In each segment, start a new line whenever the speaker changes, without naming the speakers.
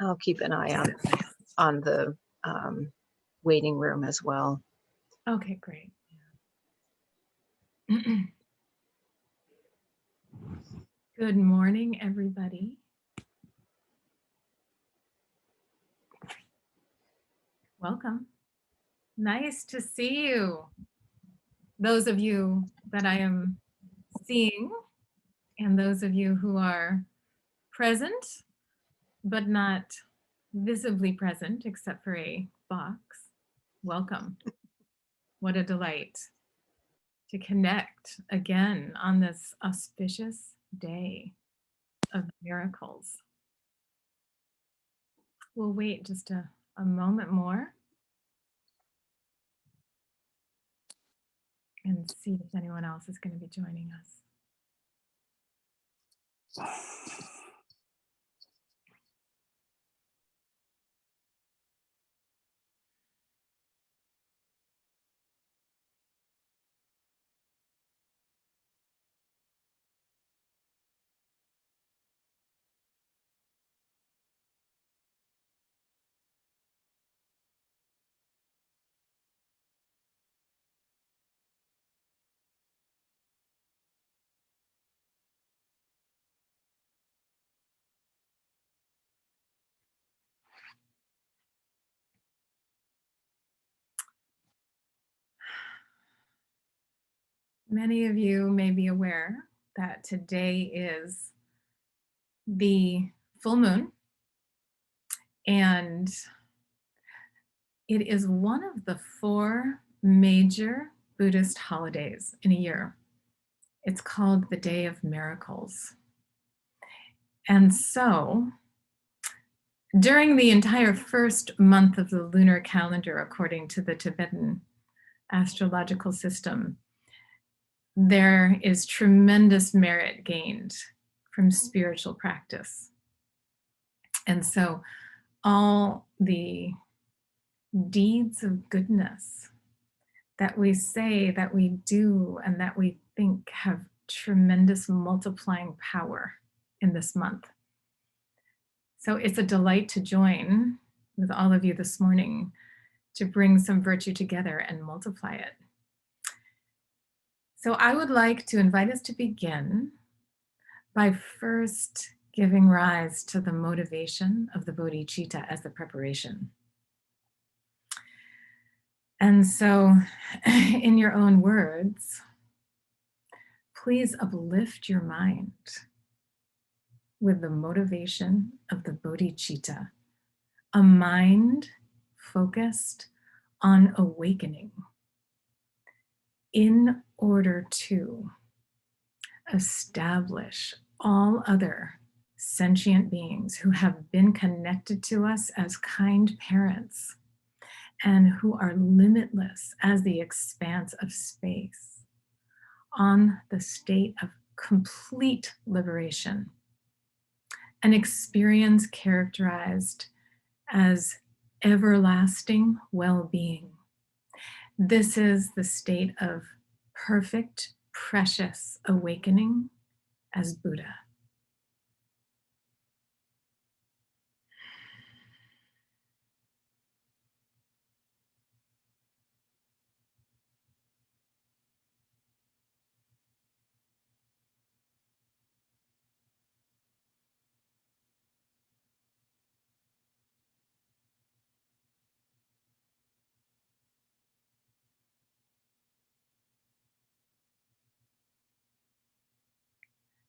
I'll keep an eye on the waiting room as well.
Okay, great. Good morning, everybody. Welcome. Nice to see you. Those of you that I am seeing, and those of you who are present, but not visibly present except for a box, welcome. What a delight to connect again on this auspicious day of miracles. We'll wait just a moment more and see if anyone else is going to be joining us. Many of you may be aware that today is the full moon, and it is one of the 4 major Buddhist holidays in a year. It's called the Day of Miracles. And so, during the entire first month of the lunar calendar, according to the Tibetan astrological system, there is tremendous merit gained from spiritual practice. And so all the deeds of goodness that we say, that we do, and that we think have tremendous multiplying power in this month. So it's a delight to join with all of you this morning to bring some virtue together and multiply it. So I would like to invite us to begin by first giving rise to the motivation of the bodhicitta as the preparation. And so, in your own words, please uplift your mind with the motivation of the bodhicitta, a mind focused on awakening in order to establish all other sentient beings who have been connected to us as kind parents and who are limitless as the expanse of space on the state of complete liberation, an experience characterized as everlasting well-being. This is the state of perfect, precious awakening as Buddha.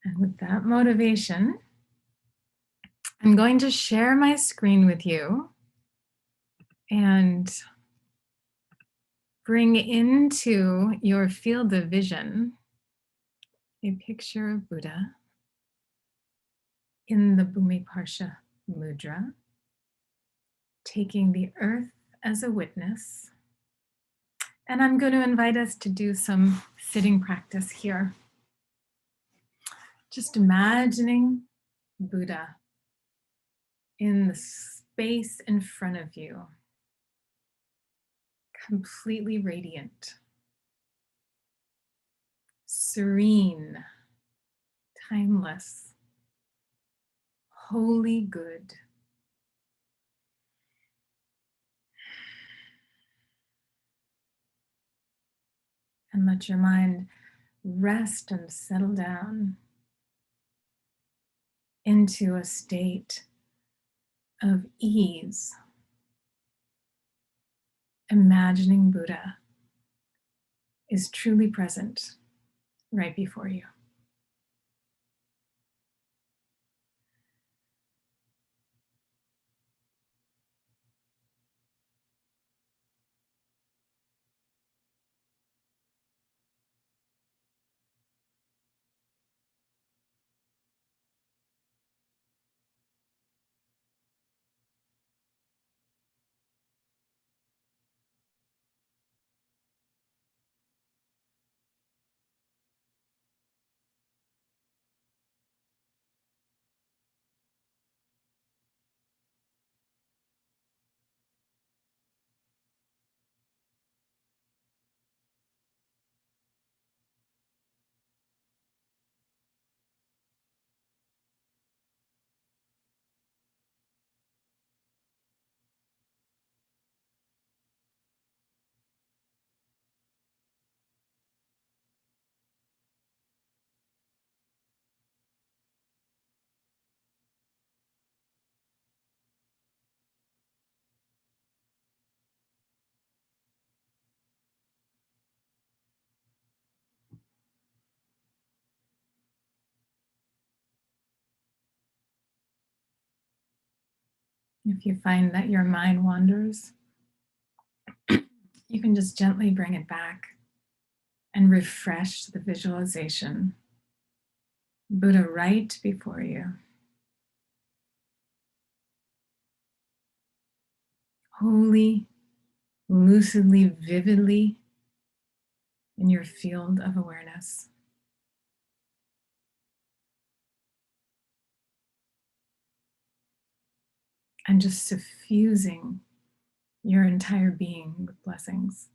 And with that motivation, I'm going to share my screen with you and bring into your field of vision a picture of Buddha in the Bhumiparsha mudra, taking the earth as a witness. And I'm going to invite us to do some sitting practice here. Just imagining Buddha in the space in front of you, completely radiant, serene, timeless, wholly good, And let your mind rest and settle down into a state of ease, imagining Buddha is truly present right before you. If you find that your mind wanders, you can just gently bring it back and refresh the visualization. Buddha right before you, wholly, lucidly, vividly in your field of awareness. And just suffusing your entire being with blessings.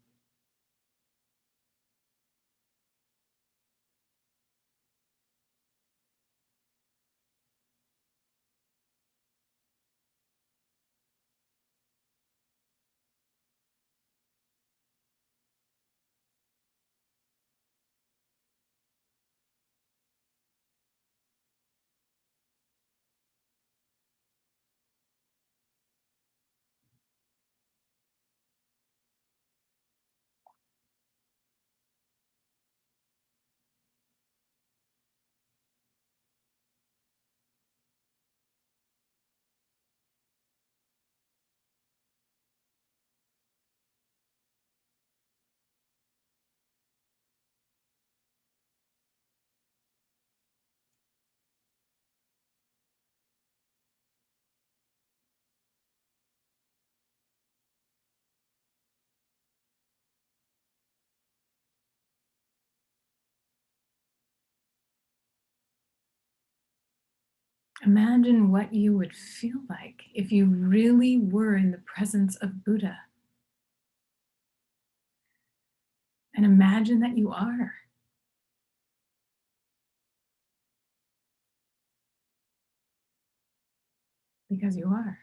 Imagine what you would feel like if you really were in the presence of Buddha. And imagine that you are. Because you are.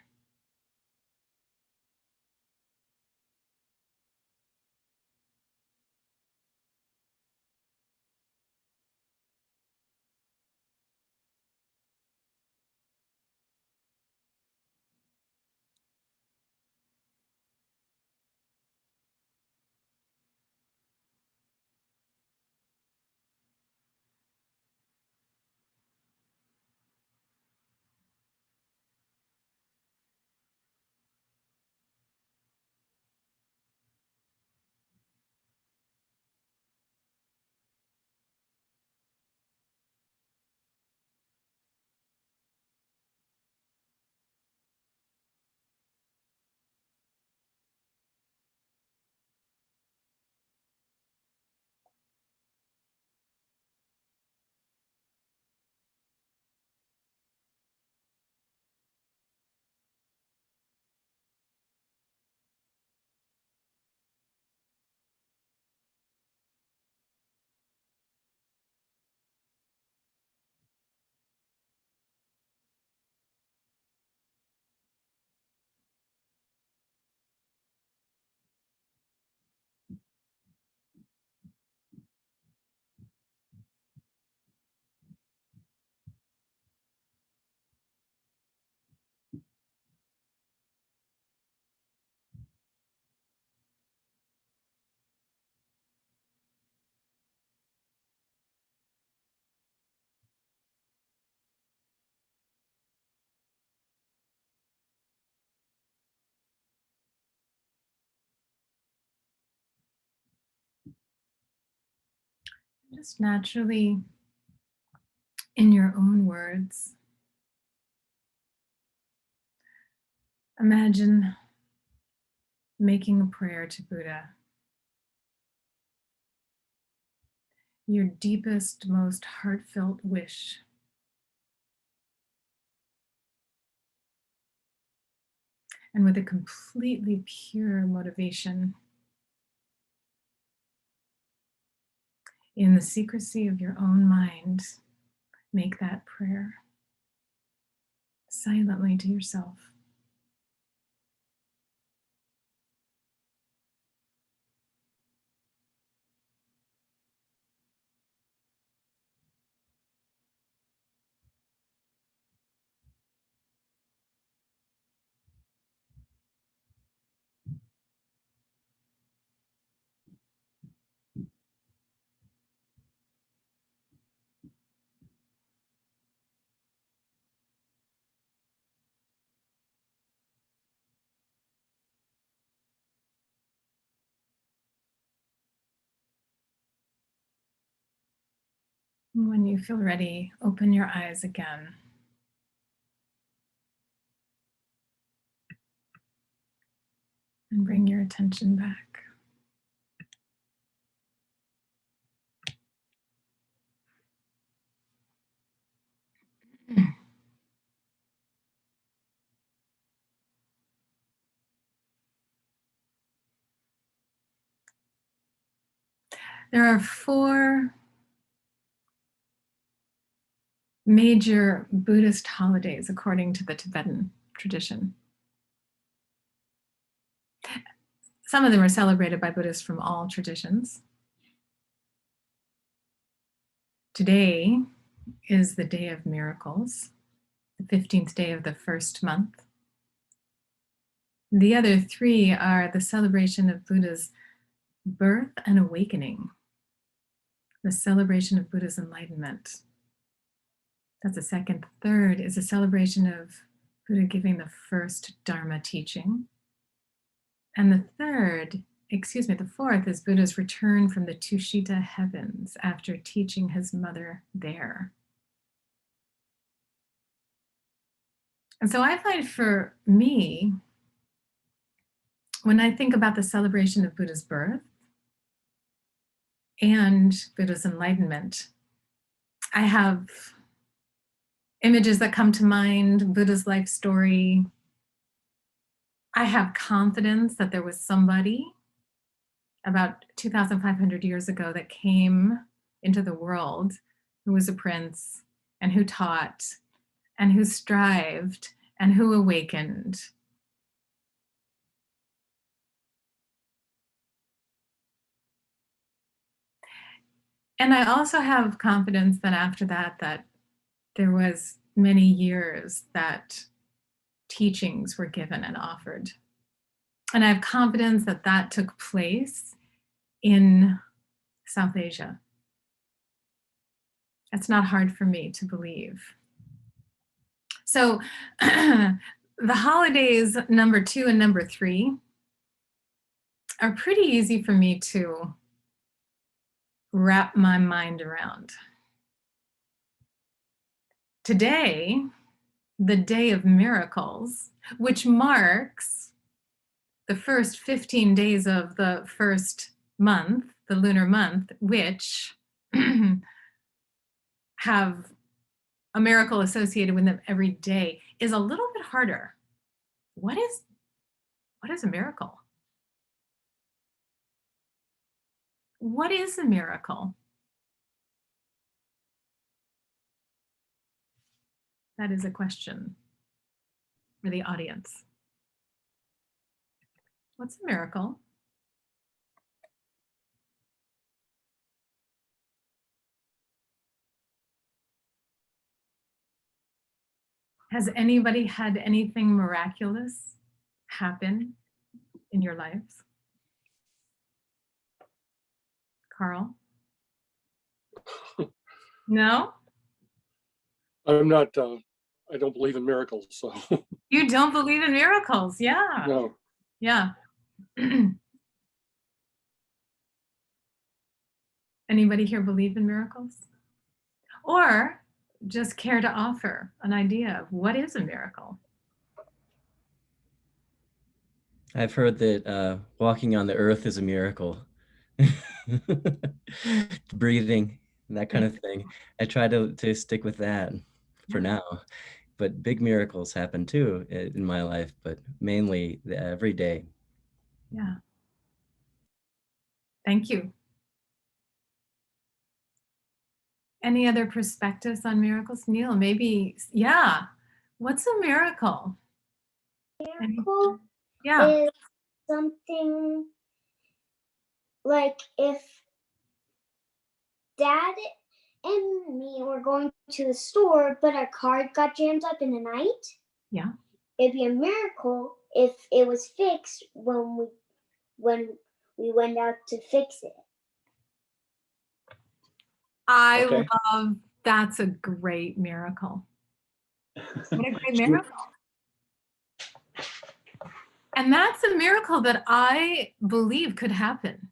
just naturally, in your own words, imagine making a prayer to Buddha, your deepest, most heartfelt wish. And with a completely pure motivation, in the secrecy of your own mind, make that prayer silently to yourself. And when you feel ready, open your eyes again. And bring your attention back. There are 4 major Buddhist holidays according to the Tibetan tradition. Some of them are celebrated by Buddhists from all traditions. Today is the Day of Miracles, the 15th day of the first month. The other 3 are the celebration of Buddha's birth and awakening, the celebration of Buddha's enlightenment. That's the second. Third is a celebration of Buddha giving the first Dharma teaching. And the fourth is Buddha's return from the Tushita heavens after teaching his mother there. And so I find for me, when I think about the celebration of Buddha's birth and Buddha's enlightenment, I have images that come to mind, Buddha's life story. I have confidence that there was somebody about 2,500 years ago that came into the world who was a prince and who taught and who strived and who awakened. And I also have confidence that after that there was many years that teachings were given and offered. And I have confidence that that took place in South Asia. It's not hard for me to believe. So the holidays number 2 and number 3 are pretty easy for me to wrap my mind around. Today, the Day of Miracles, which marks the first 15 days of the first month, the lunar month, which have a miracle associated with them every day, is a little bit harder. What is a miracle? What is a miracle? That is a question for the audience. What's a miracle? Has anybody had anything miraculous happen in your lives? Carl? No?
I'm not, I don't believe in miracles, so.
You don't believe in miracles? Yeah.
No.
Yeah. Anybody here believe in miracles? Or just care to offer an idea of what is a miracle?
I've heard that walking on the earth is a miracle. Breathing, that kind of thing. I try to stick with that for now. But big miracles happen too in my life, but mainly every day.
Yeah. Thank you. Any other perspectives on miracles? Neil, maybe, yeah. What's a miracle?
Miracle
Yeah.
is something like if Dad and me were going to the store, but our car got jammed up in the night.
Yeah.
It'd be a miracle if it was fixed when we went out to fix it.
I
Okay.
love, that's a great miracle. What a great miracle. And that's a miracle that I believe could happen.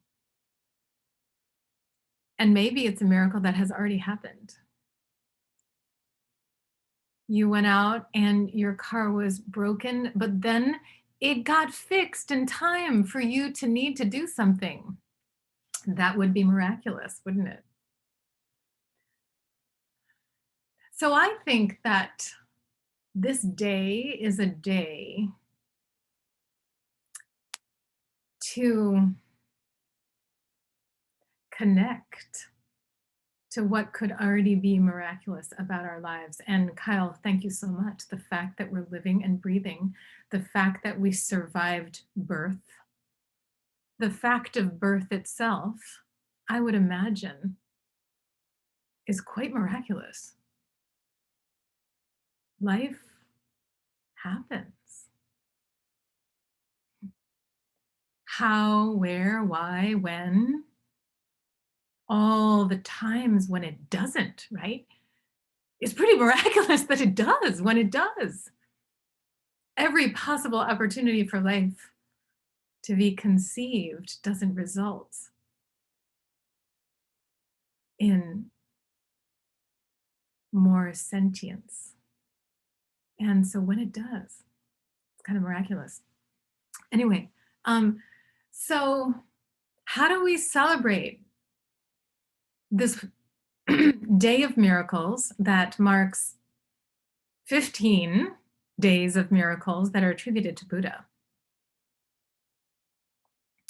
And maybe it's a miracle that has already happened. You went out and your car was broken, but then it got fixed in time for you to need to do something. That would be miraculous, wouldn't it? So I think that this day is a day to connect to what could already be miraculous about our lives. And Kyle, thank you so much. The fact that we're living and breathing, the fact that we survived birth, the fact of birth itself, I would imagine, is quite miraculous. Life happens. How, where, why, when, all the times when it doesn't, right? It's pretty miraculous that it does when it does. Every possible opportunity for life to be conceived doesn't result in more sentience. And so when it does, it's kind of miraculous. Anyway, so how do we celebrate this Day of Miracles that marks 15 days of miracles that are attributed to Buddha?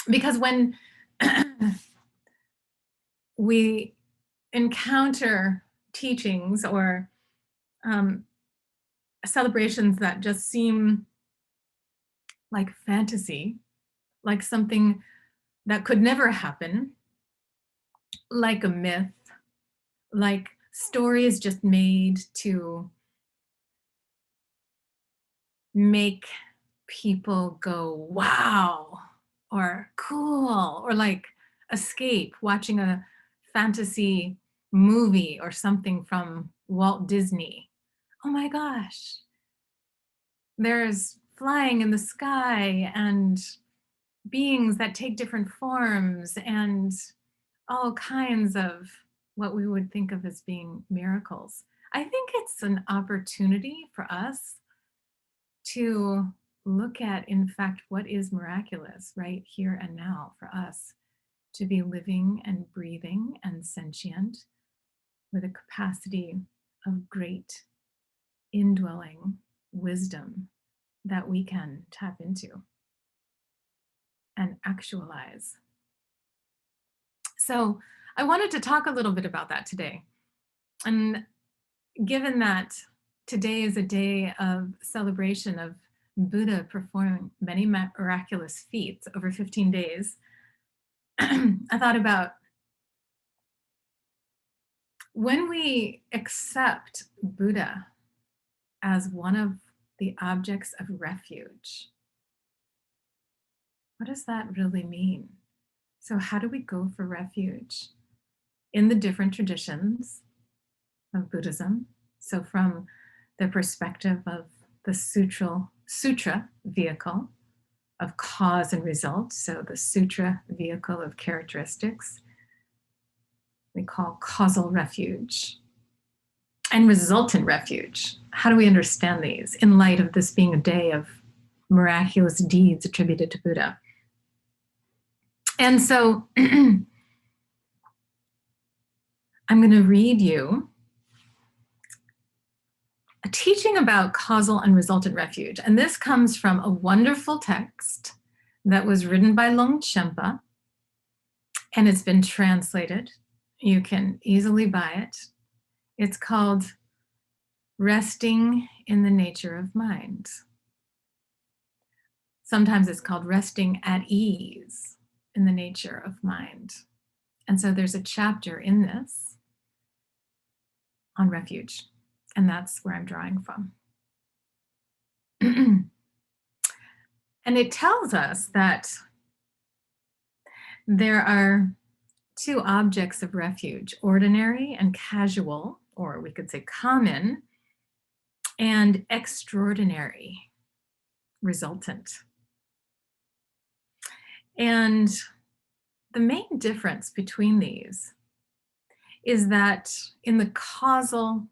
Because when we encounter teachings or celebrations that just seem like fantasy, like something that could never happen, like a myth, like stories just made to make people go, wow, or cool, or like escape watching a fantasy movie or something from Walt Disney. Oh my gosh, there's flying in the sky and beings that take different forms and all kinds of what we would think of as being miracles. I think it's an opportunity for us to look at, in fact, what is miraculous right here and now for us to be living and breathing and sentient with a capacity of great indwelling wisdom that we can tap into and actualize. So I wanted to talk a little bit about that today. And given that today is a day of celebration of Buddha performing many miraculous feats over 15 days, I thought about when we accept Buddha as one of the objects of refuge, what does that really mean? So how do we go for refuge in the different traditions of Buddhism? So from the perspective of the sutra vehicle of cause and result, so the sutra vehicle of characteristics, we call causal refuge, and resultant refuge. How do we understand these in light of this being a day of miraculous deeds attributed to Buddha? And so I'm going to read you a teaching about causal and resultant refuge. And this comes from a wonderful text that was written by Longchenpa, and it's been translated. You can easily buy it. It's called Resting in the Nature of Mind. Sometimes it's called Resting at Ease in the Nature of Mind. And so there's a chapter in this on refuge, and that's where I'm drawing from. And it tells us that there are two objects of refuge, ordinary and casual, or we could say common, and extraordinary, resultant. And the main difference between these is that in the causal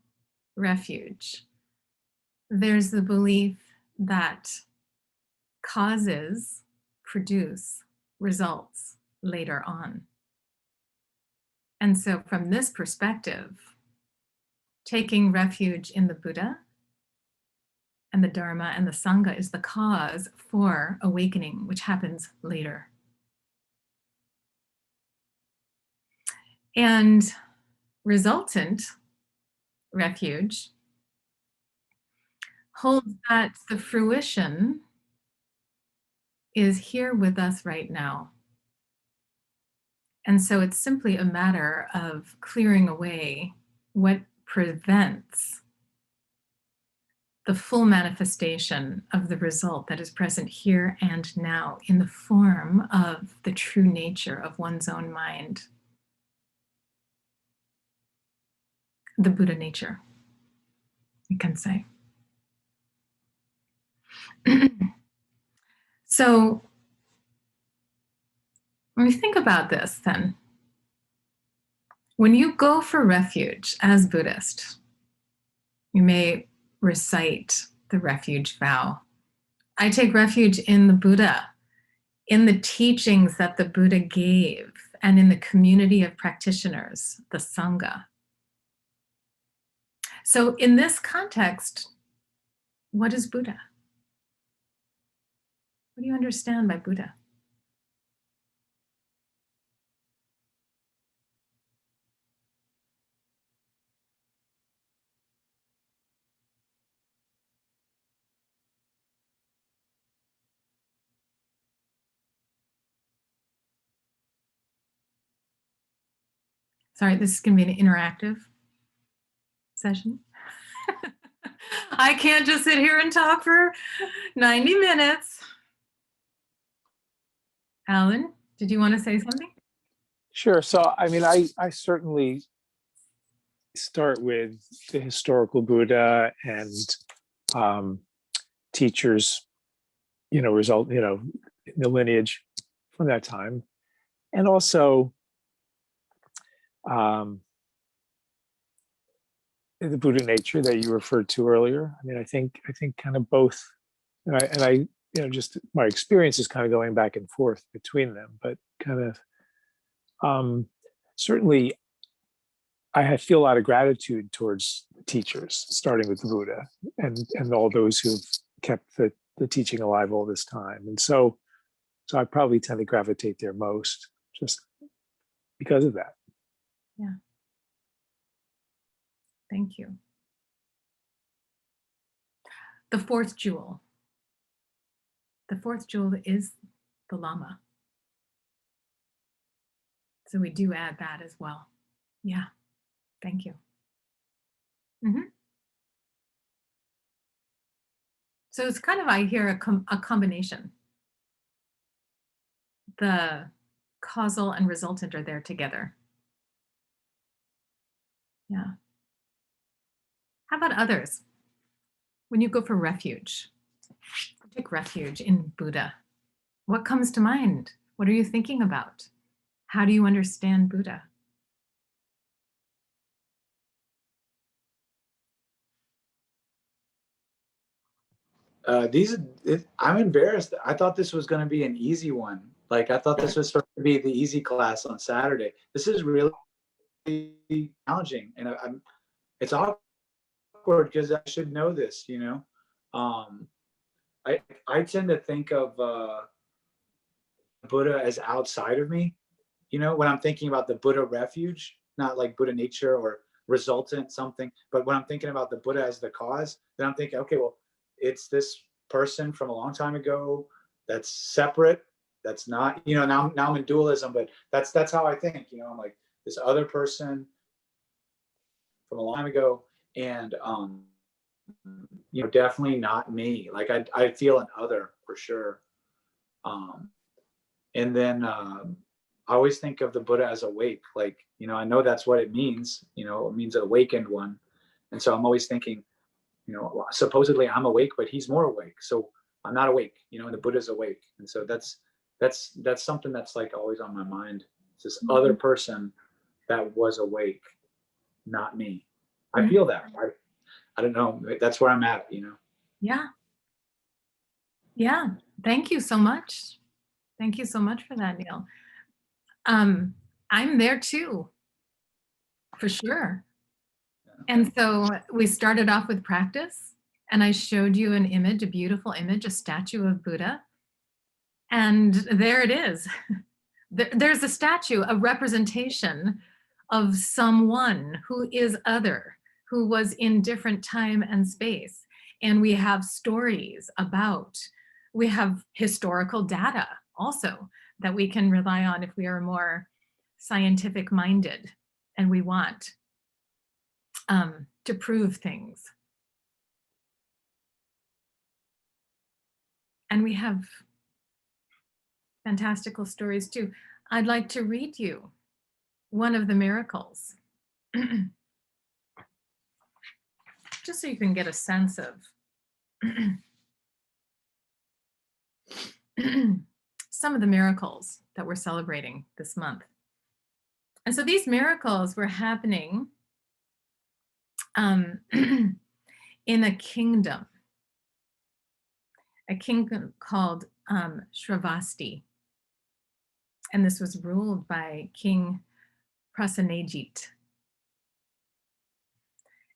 refuge, there's the belief that causes produce results later on. And so from this perspective, taking refuge in the Buddha and the Dharma and the Sangha is the cause for awakening, which happens later. And resultant refuge holds that the fruition is here with us right now. And so it's simply a matter of clearing away what prevents the full manifestation of the result that is present here and now in the form of the true nature of one's own mind. The Buddha nature, we can say. So when we think about this then, when you go for refuge as Buddhist, you may recite the refuge vow. I take refuge in the Buddha, in the teachings that the Buddha gave, and in the community of practitioners, the Sangha. So in this context, what is Buddha? What do you understand by Buddha? Sorry, this is going to be an interactive session. I can't just sit here and talk for 90 minutes. Alan, did you want to say something?
Sure. So, I mean, I certainly start with the historical Buddha and teachers, in the lineage from that time. And also the Buddha nature that you referred to earlier. I mean, I think kind of both, and I just my experience is kind of going back and forth between them, but kind of certainly I feel a lot of gratitude towards teachers, starting with the Buddha and all those who've kept the teaching alive all this time. And so I probably tend to gravitate there most, just because of that.
Yeah. Thank you. The fourth jewel. The fourth jewel is the Lama. So we do add that as well. Yeah. Thank you. So it's kind of, I hear a combination. The causal and resultant are there together. Yeah. How about others? When you go for refuge, take refuge in Buddha. What comes to mind? What are you thinking about? How do you understand Buddha?
I'm embarrassed. I thought this was going to be an easy one. Like I thought this was supposed to be the easy class on Saturday. This is really challenging, and it's awkward because I should know this, you know. I tend to think of Buddha as outside of me, you know, when I'm thinking about the Buddha refuge, not like Buddha nature or resultant something, but when I'm thinking about the Buddha as the cause, then I'm thinking, okay, well, it's this person from a long time ago that's separate, that's not, you know, now I'm in dualism, but that's how I think, you know. I'm like this other person from a long time ago, and you know, definitely not me. Like I feel an other for sure. And then I always think of the Buddha as awake. Like, you know, I know that's what it means. You know, it means an awakened one. And so I'm always thinking, you know, supposedly I'm awake, but he's more awake. So I'm not awake, you know, and the Buddha's awake. And so that's something that's like always on my mind. It's this other person that was awake, not me. I feel that. I don't know. That's where I'm at, you know.
Yeah. Yeah. Thank you so much. Thank you so much for that, Neil. I'm there too, for sure. And so we started off with practice, and I showed you an image, a beautiful image, a statue of Buddha. And there it is. There's a statue, a representation of someone who is other, who was in different time and space. And we have stories about, we have historical data also that we can rely on if we are more scientific minded and we want to prove things. And we have fantastical stories too. I'd like to read you one of the miracles, just so you can get a sense of some of the miracles that we're celebrating this month. And so these miracles were happening in a kingdom called Shravasti. And this was ruled by King Prasenajit.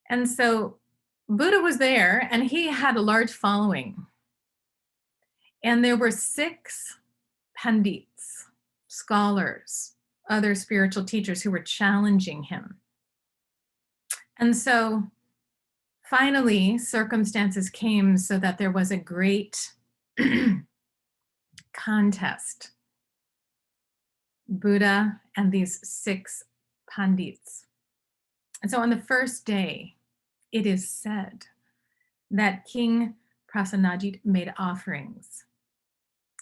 And so Buddha was there, and he had a large following. And there were 6 pandits, scholars, other spiritual teachers who were challenging him. And so finally, circumstances came so that there was a great contest. Buddha and these 6 pandits. And so on the first day, it is said that King Prasenajit made offerings.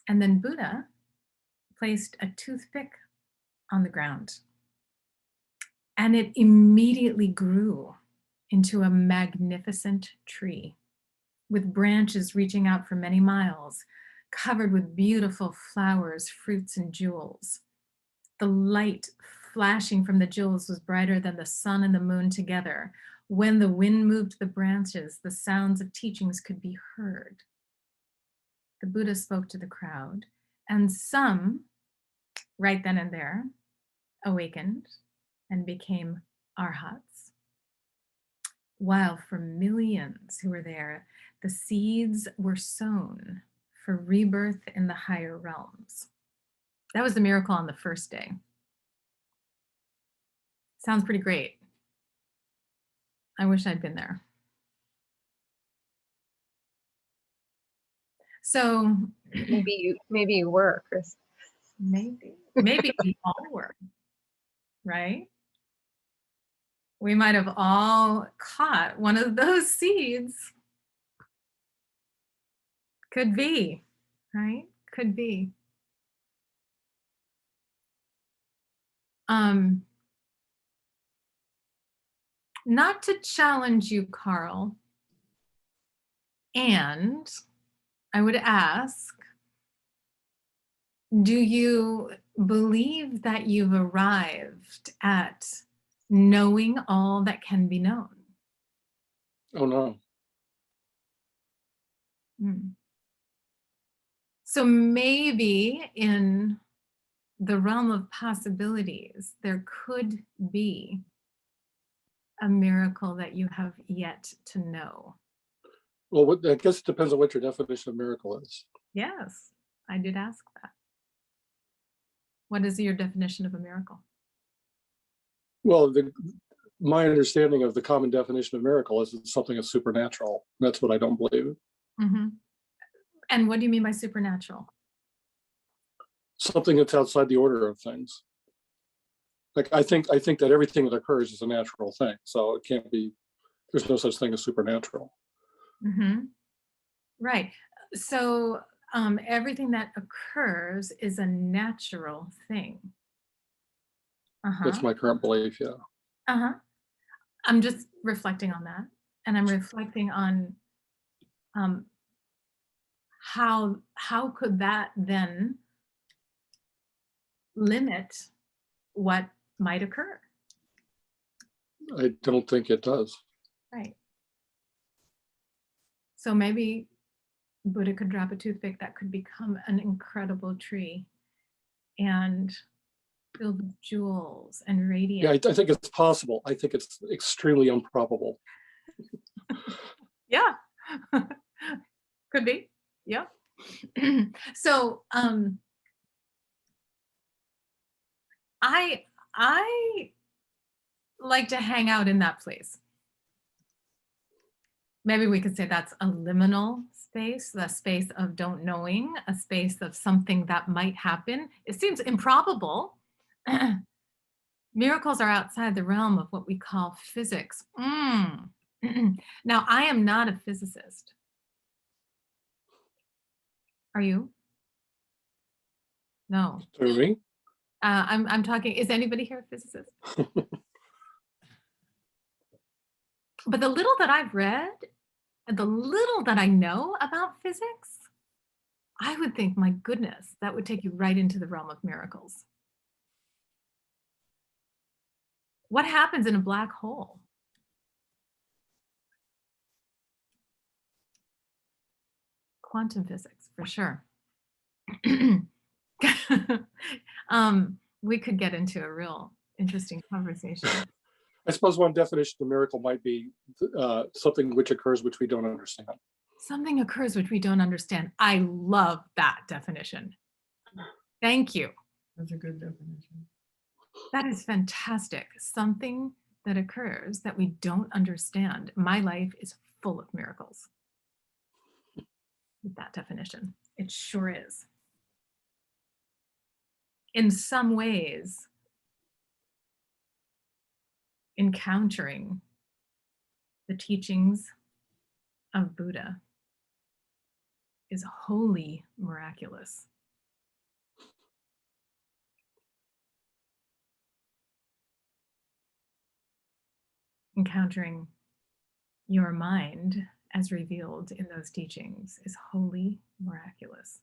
And then Buddha placed a toothpick on the ground. And it immediately grew into a magnificent tree with branches reaching out for many miles, covered with beautiful flowers, fruits, and jewels. The light flashing from the jewels was brighter than the sun and the moon together. When the wind moved the branches, the sounds of teachings could be heard. The Buddha spoke to the crowd, and some, right then and there, awakened and became arhats. While for millions who were there, the seeds were sown for rebirth in the higher realms. That was the miracle on the first day. Sounds pretty great. I wish I'd been there. So
Maybe you were, Chris.
maybe we all were, right? We might have all caught one of those seeds. Could be, right? Could be. Not to challenge you, Carl, and I would ask, do you believe that you've arrived at knowing all that can be known?
Oh no.
Mm. So maybe in the realm of possibilities, there could be a miracle that you have yet to know.
Well, I guess it depends on what your definition of miracle is.
Yes, I did ask that. What is your definition of a miracle?
Well, my understanding of the common definition of miracle is it's something that's supernatural. That's what I don't believe.
Mm-hmm. And what do you mean by supernatural?
Something that's outside the order of things. Like I think that everything that occurs is a natural thing. So it can't be, there's no such thing as supernatural.
Mm-hmm. Right. So everything that occurs is a natural thing. Uh-huh.
That's my current belief, yeah.
Uh-huh. I'm just reflecting on that. And I'm reflecting on how could that then limit what might occur?
I don't think it does.
Right. So maybe Buddha could drop a toothpick that could become an incredible tree and filled with jewels and
Yeah,
radiance.
I think it's possible. I think it's extremely improbable.
Yeah. Could be. Yeah. So I like to hang out in that place. Maybe we could say that's a liminal space, the space of don't knowing, a space of something that might happen. It seems improbable. Miracles are outside the realm of what we call physics. Now, I am not a physicist. Are you? No.
To me,
I'm talking, is anybody here a physicist? But the little that I've read and the little that I know about physics, I would think, my goodness, that would take you right into the realm of miracles. What happens in a black hole? Quantum physics, for sure. We could get into a real interesting conversation.
I suppose one definition of miracle might be something which occurs which we don't understand.
Something occurs which we don't understand. I love that definition. Thank you.
That's a good definition.
That is fantastic. Something that occurs that we don't understand. My life is full of miracles. With that definition, it sure is. In some ways, encountering the teachings of Buddha is wholly miraculous. Encountering your mind as revealed in those teachings is wholly miraculous.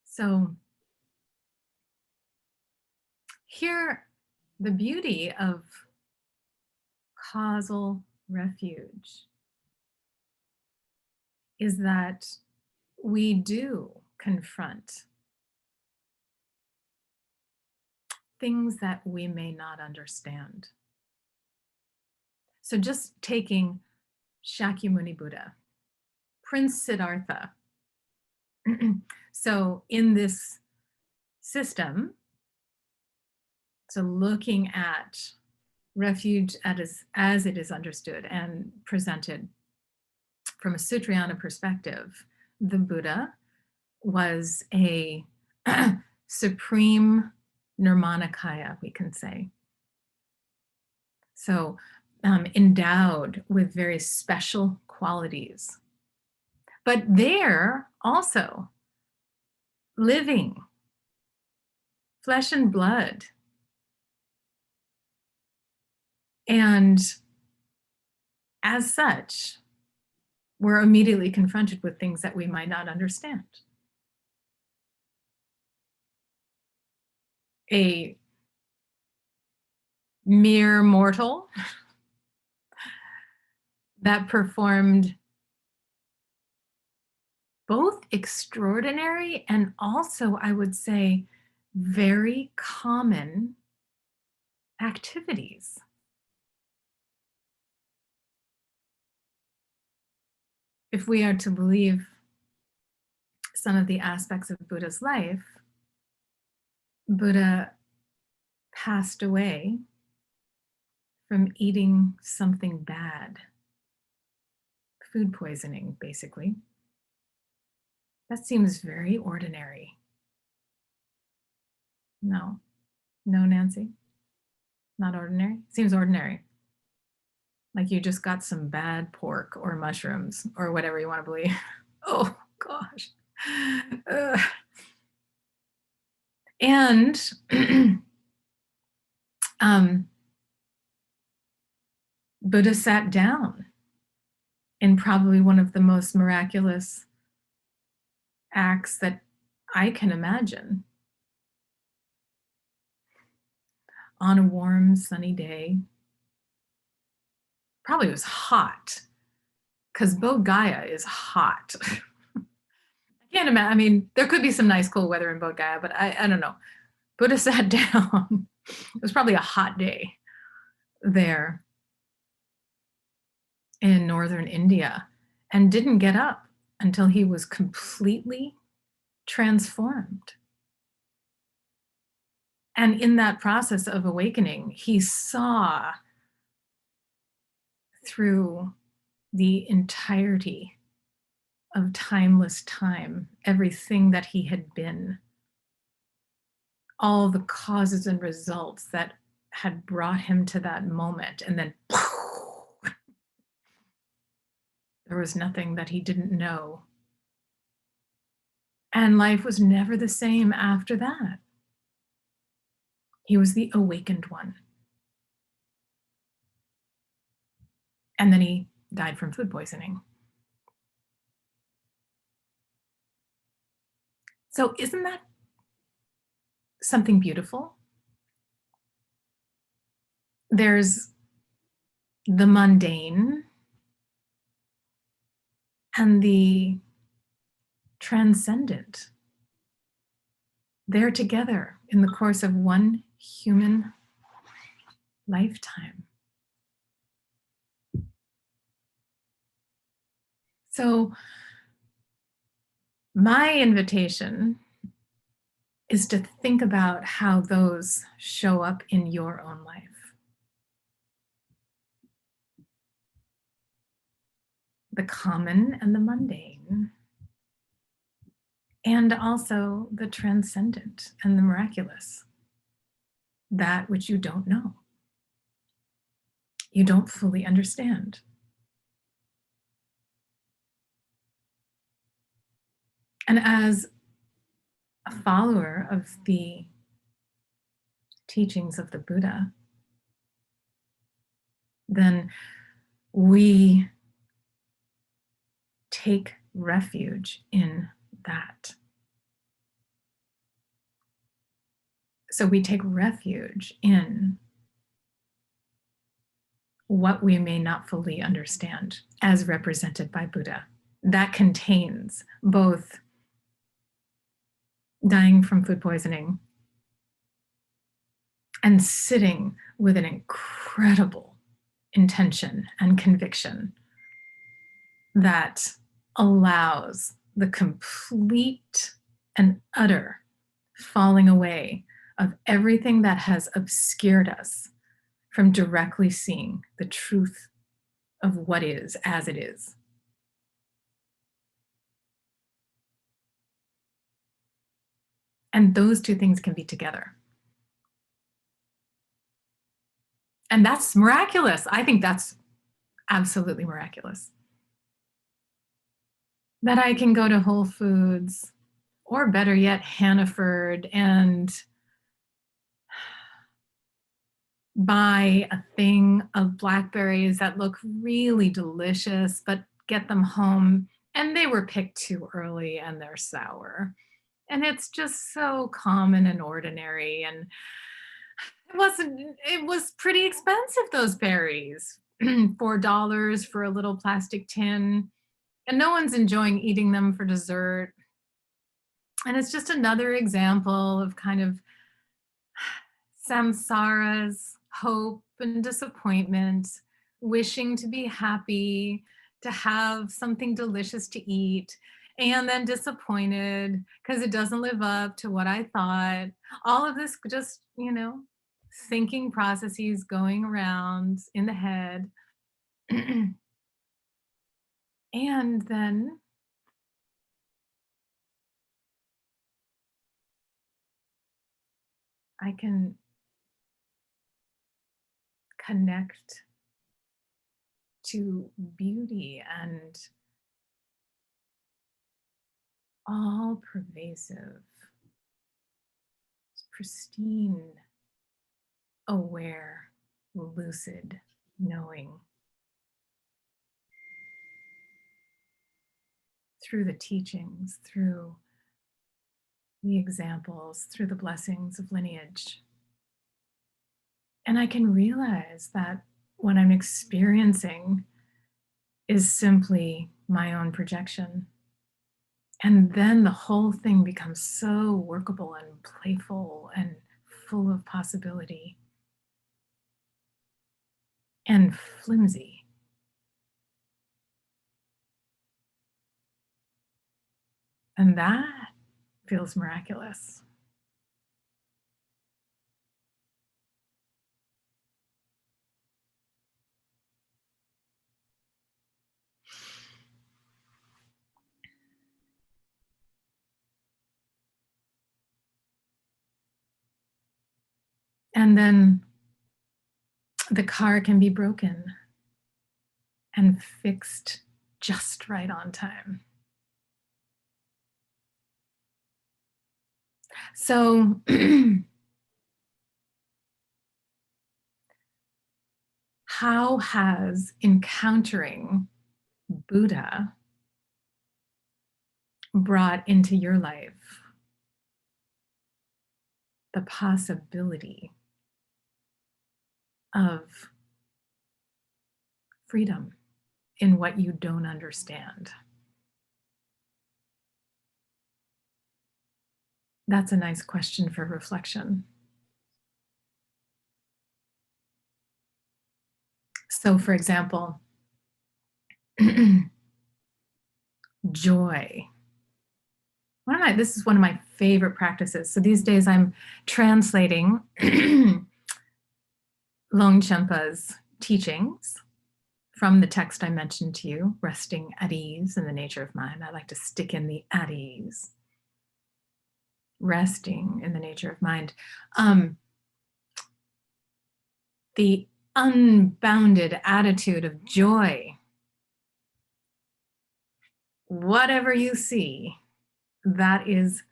So here, the beauty of Causal Refuge is that we do confront things that we may not understand. So just taking Shakyamuni Buddha, Prince Siddhartha. So in this system, so looking at refuge as it is understood and presented from a Sutrayana perspective, the Buddha was a supreme Nirmanakaya, we can say. So endowed with very special qualities. But there also living, flesh and blood. And as such, we're immediately confronted with things that we might not understand. A mere mortal that performed both extraordinary and also, I would say, very common activities. If we are to believe some of the aspects of Buddha's life, Buddha passed away from eating something bad, food poisoning, basically. That seems very ordinary. No, Nancy, not ordinary. Seems ordinary. Like you just got some bad pork or mushrooms or whatever you want to believe. Oh gosh. Ugh. And Buddha sat down in probably one of the most miraculous acts that I can imagine. On a warm, sunny day. Probably was hot, because Bodh Gaya is hot. I can't imagine. I mean, there could be some nice cool weather in Bodh Gaya, but I don't know. Buddha sat down. It was probably a hot day there in northern India and didn't get up until he was completely transformed. And in that process of awakening, he saw through the entirety of timeless time, everything that he had been, all the causes and results that had brought him to that moment. And then there was nothing that he didn't know. And life was never the same after that. He was the awakened one. And then he died from food poisoning. So isn't that something beautiful? There's the mundane and the transcendent. They're together in the course of one human lifetime. So my invitation is to think about how those show up in your own life. The common and the mundane, and also the transcendent and the miraculous, that which you don't know, you don't fully understand. And as a follower of the teachings of the Buddha, then we take refuge in that. So we take refuge in what we may not fully understand as represented by Buddha. That contains both dying from food poisoning and sitting with an incredible intention and conviction that allows the complete and utter falling away of everything that has obscured us from directly seeing the truth of what is as it is. And those two things can be together. And that's miraculous. I think that's absolutely miraculous. That I can go to Whole Foods, or better yet, Hannaford, and buy a thing of blackberries that look really delicious, but get them home and they were picked too early and they're sour. And it's just so common and ordinary. And it was pretty expensive, those berries. $4 for a little plastic tin, and no one's enjoying eating them for dessert. And it's just another example of kind of samsara's hope and disappointment, wishing to be happy, to have something delicious to eat, and then disappointed because it doesn't live up to what I thought. All of this just, thinking processes going around in the head. And then I can connect to beauty and all pervasive, pristine, aware, lucid knowing through the teachings, through the examples, through the blessings of lineage. And I can realize that what I'm experiencing is simply my own projection. And then the whole thing becomes so workable and playful and full of possibility and flimsy. And that feels miraculous. And then the car can be broken and fixed just right on time. So how has encountering Buddha brought into your life the possibility of freedom in what you don't understand? That's a nice question for reflection. So, for example, joy. This is one of my favorite practices. So these days I'm translating Longchenpa's teachings from the text I mentioned to you, resting at ease in the nature of mind. I like to stick in the at ease. Resting in the nature of mind. The unbounded attitude of joy. Whatever you see, that is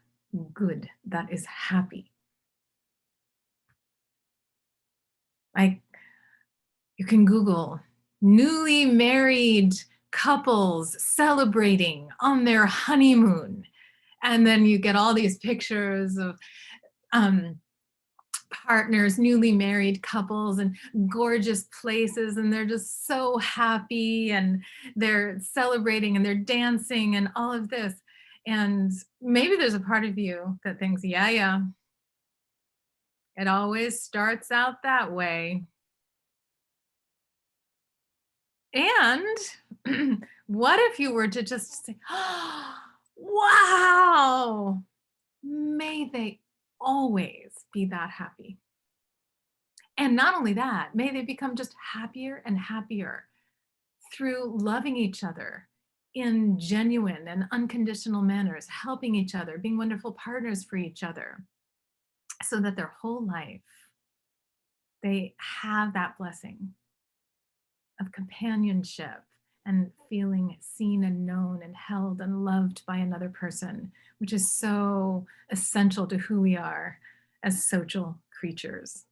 good, that is happy. You can Google newly married couples celebrating on their honeymoon. And then you get all these pictures of partners, newly married couples, and gorgeous places, and they're just so happy, and they're celebrating and they're dancing and all of this. And maybe there's a part of you that thinks, yeah, it always starts out that way. And what if you were to just say, oh, wow, may they always be that happy. And not only that, may they become just happier and happier through loving each other in genuine and unconditional manners, helping each other, being wonderful partners for each other, so that their whole life, they have that blessing of companionship and feeling seen and known and held and loved by another person, which is so essential to who we are as social creatures,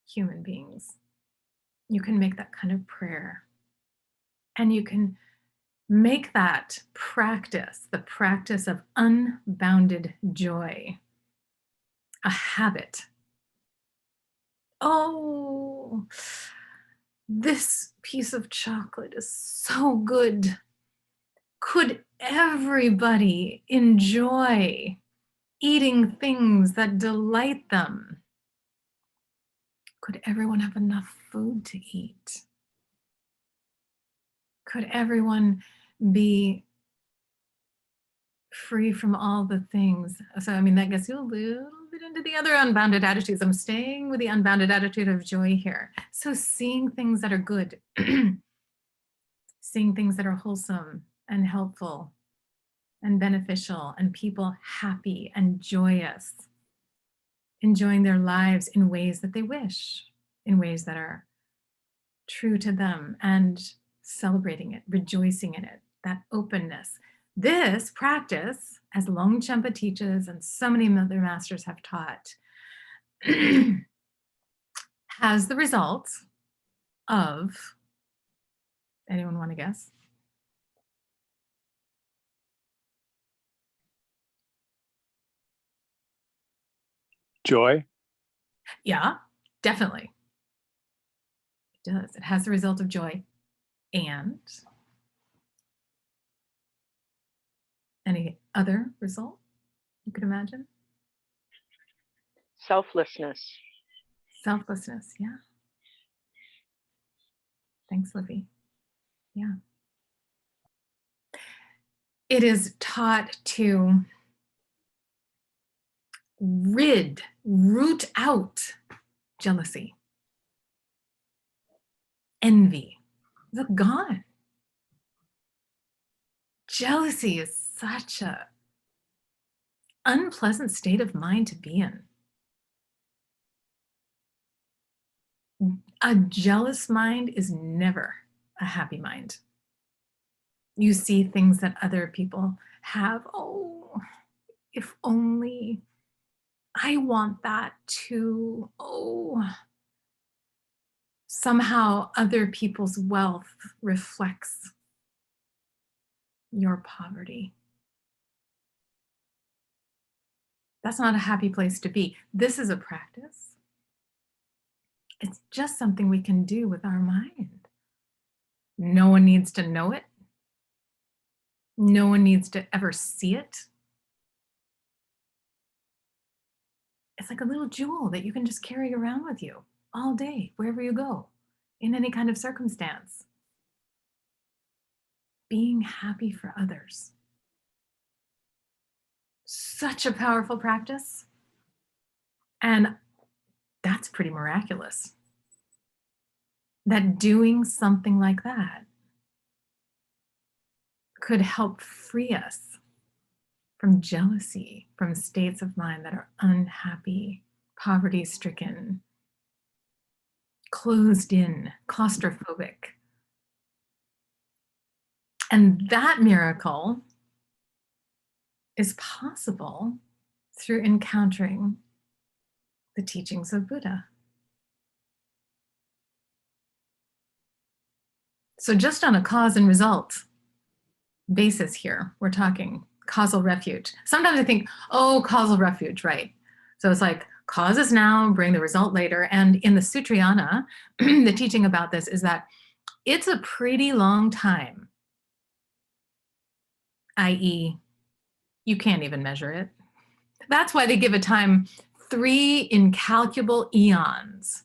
human beings. You can make that kind of prayer, and you can make that practice, the practice of unbounded joy, a habit. Oh, this piece of chocolate is so good. Could everybody enjoy eating things that delight them? Could everyone have enough food to eat? Could everyone be free from all the things? So, I mean, that gets you a little bit into the other unbounded attitudes. I'm staying with the unbounded attitude of joy here. So seeing things that are good, seeing things that are wholesome and helpful and beneficial, and people happy and joyous, enjoying their lives in ways that they wish, in ways that are true to them, and celebrating it, rejoicing in it, that openness. This practice, as Longchenpa teaches and so many other masters have taught, has the result of, anyone want to guess?
Joy.
Yeah, definitely. It does. It has the result of joy. And any other result you could imagine?
Selflessness.
Selflessness, yeah. Thanks, Livy. Yeah. It is taught to root out jealousy, envy. They're gone. Jealousy is such a unpleasant state of mind to be in. A jealous mind is never a happy mind. You see things that other people have. Oh, if only I want that too. Oh, somehow other people's wealth reflects your poverty. That's not a happy place to be. This is a practice. It's just something we can do with our mind. No one needs to know it. No one needs to ever see it. It's like a little jewel that you can just carry around with you all day, wherever you go, in any kind of circumstance. Being happy for others. Such a powerful practice. And that's pretty miraculous. That doing something like that could help free us from jealousy, from states of mind that are unhappy, poverty-stricken, closed in, claustrophobic. And that miracle is possible through encountering the teachings of Buddha. So just on a cause and result basis here, we're talking causal refuge. Sometimes I think, oh, causal refuge, right? So it's like causes now, bring the result later. And in the Sutrayana, the teaching about this is that it's a pretty long time, i.e., you can't even measure it. That's why they give a time 3 incalculable eons.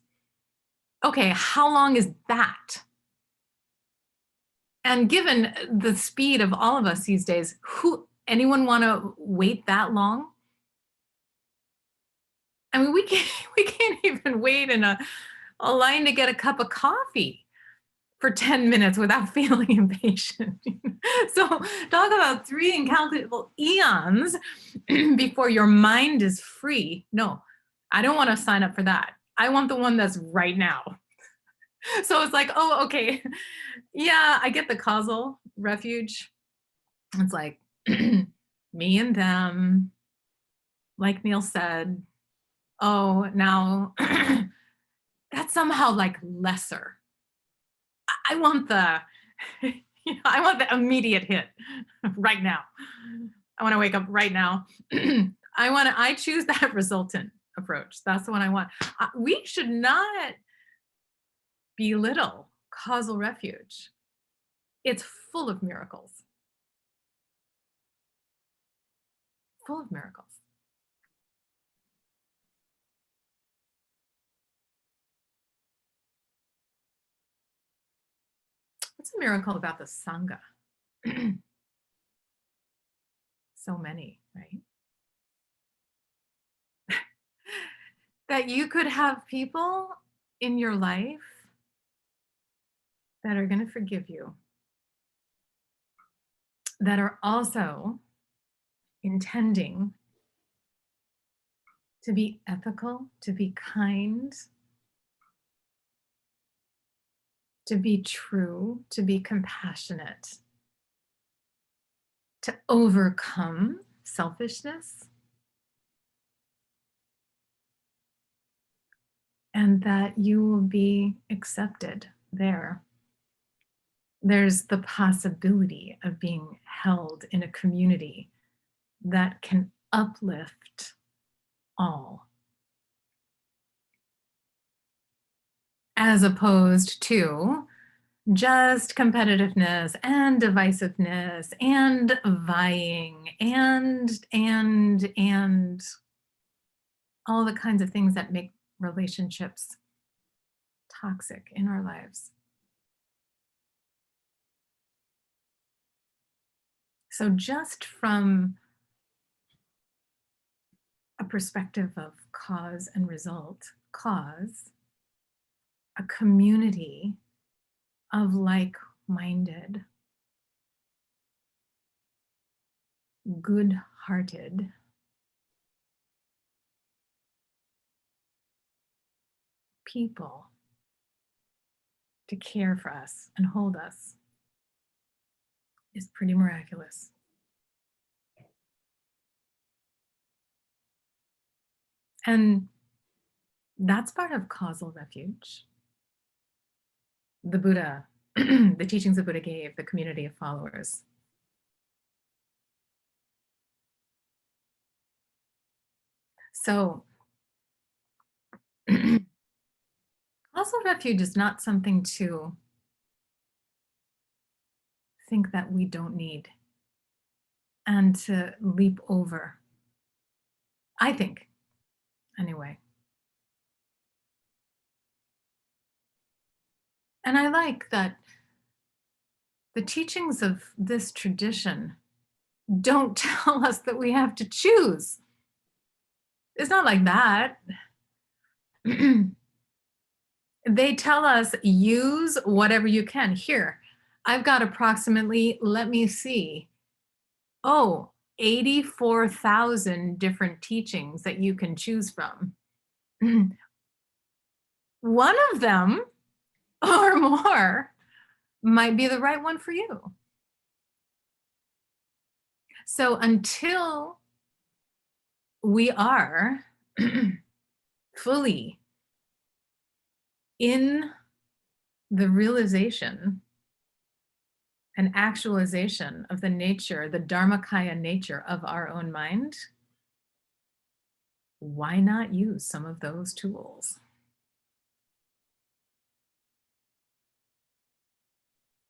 Okay, how long is that? And given the speed of all of us these days, anyone want to wait that long? I mean, we can't even wait in a line to get a cup of coffee for 10 minutes without feeling impatient. So talk about 3 incalculable eons before your mind is free. No, I don't want to sign up for that. I want the one that's right now. So it's like, oh, okay. Yeah, I get the causal refuge. It's like me and them, like Neil said, oh, now that's somehow like lesser. I want the, I want the immediate hit right now. I want to wake up right now. I choose that resultant approach. That's the one I want. We should not belittle Causal Refuge, it's full of miracles. Full of miracles. What's a miracle about the Sangha? So many, right? That you could have people in your life that are going to forgive you, that are also intending to be ethical, to be kind, to be true, to be compassionate, to overcome selfishness, and that you will be accepted there. There's the possibility of being held in a community that can uplift all, as opposed to just competitiveness and divisiveness and vying and all the kinds of things that make relationships toxic in our lives. So just from a perspective of cause and result, cause, a community of like-minded, good-hearted people to care for us and hold us is pretty miraculous. And that's part of Causal Refuge. The Buddha, the teachings the Buddha gave the community of followers. So, Causal Refuge is not something to think that we don't need and to leap over. I think, anyway. And I like that the teachings of this tradition don't tell us that we have to choose. It's not like that. They tell us use whatever you can. Here, I've got approximately, let me see, 84,000 different teachings that you can choose from. One of them or more might be the right one for you. So until we are fully in the realization and actualization of the nature, the Dharmakaya nature of our own mind, why not use some of those tools?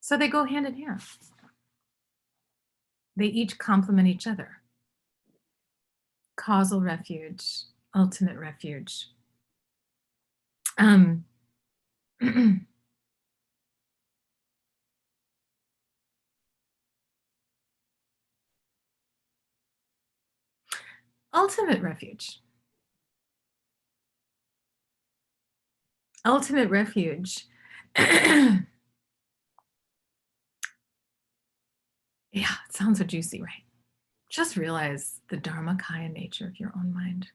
So they go hand in hand. They each complement each other. Causal refuge, ultimate refuge. Ultimate refuge. Ultimate refuge. Yeah, it sounds so juicy, right? Just realize the Dharmakaya nature of your own mind.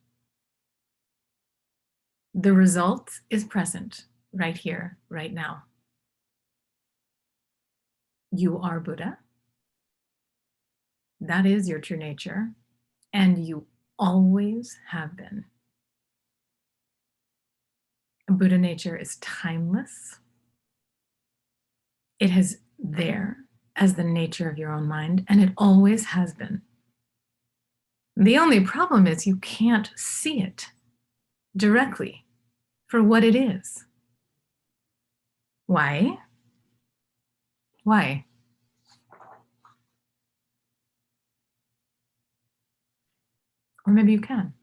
The result is present right here, right now. You are Buddha. That is your true nature, and you always have been. Buddha nature is timeless. It is there as the nature of your own mind, and it always has been. The only problem is you can't see it directly for what it is. Why? Why? Or maybe you can.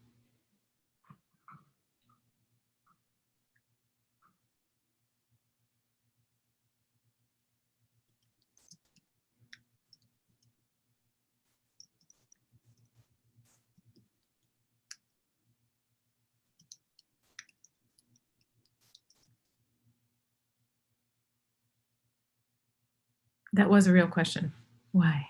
That was a real question. Why?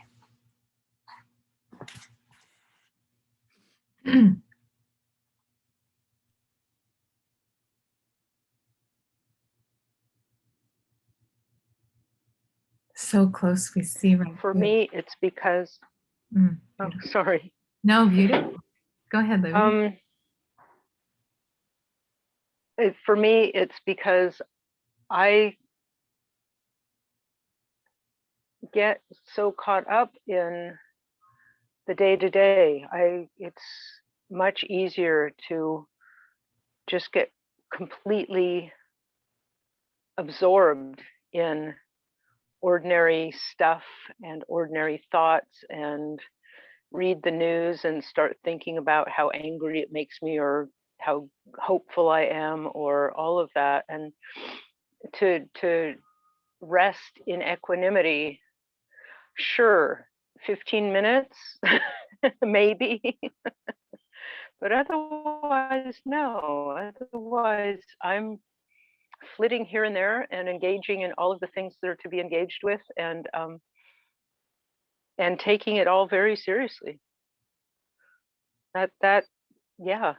So close we see right
For
through it.
me, it's because, oh,
Beautiful.
sorry.
No, beautiful. Go ahead, Libby.
For me, it's because I get so caught up in the day to day. It's much easier to just get completely absorbed in ordinary stuff and ordinary thoughts and read the news and start thinking about how angry it makes me or how hopeful I am or all of that. And to rest in equanimity, sure, 15 minutes, maybe, but otherwise, no. Otherwise, I'm flitting here and there and engaging in all of the things that are to be engaged with, and taking it all very seriously. That yeah.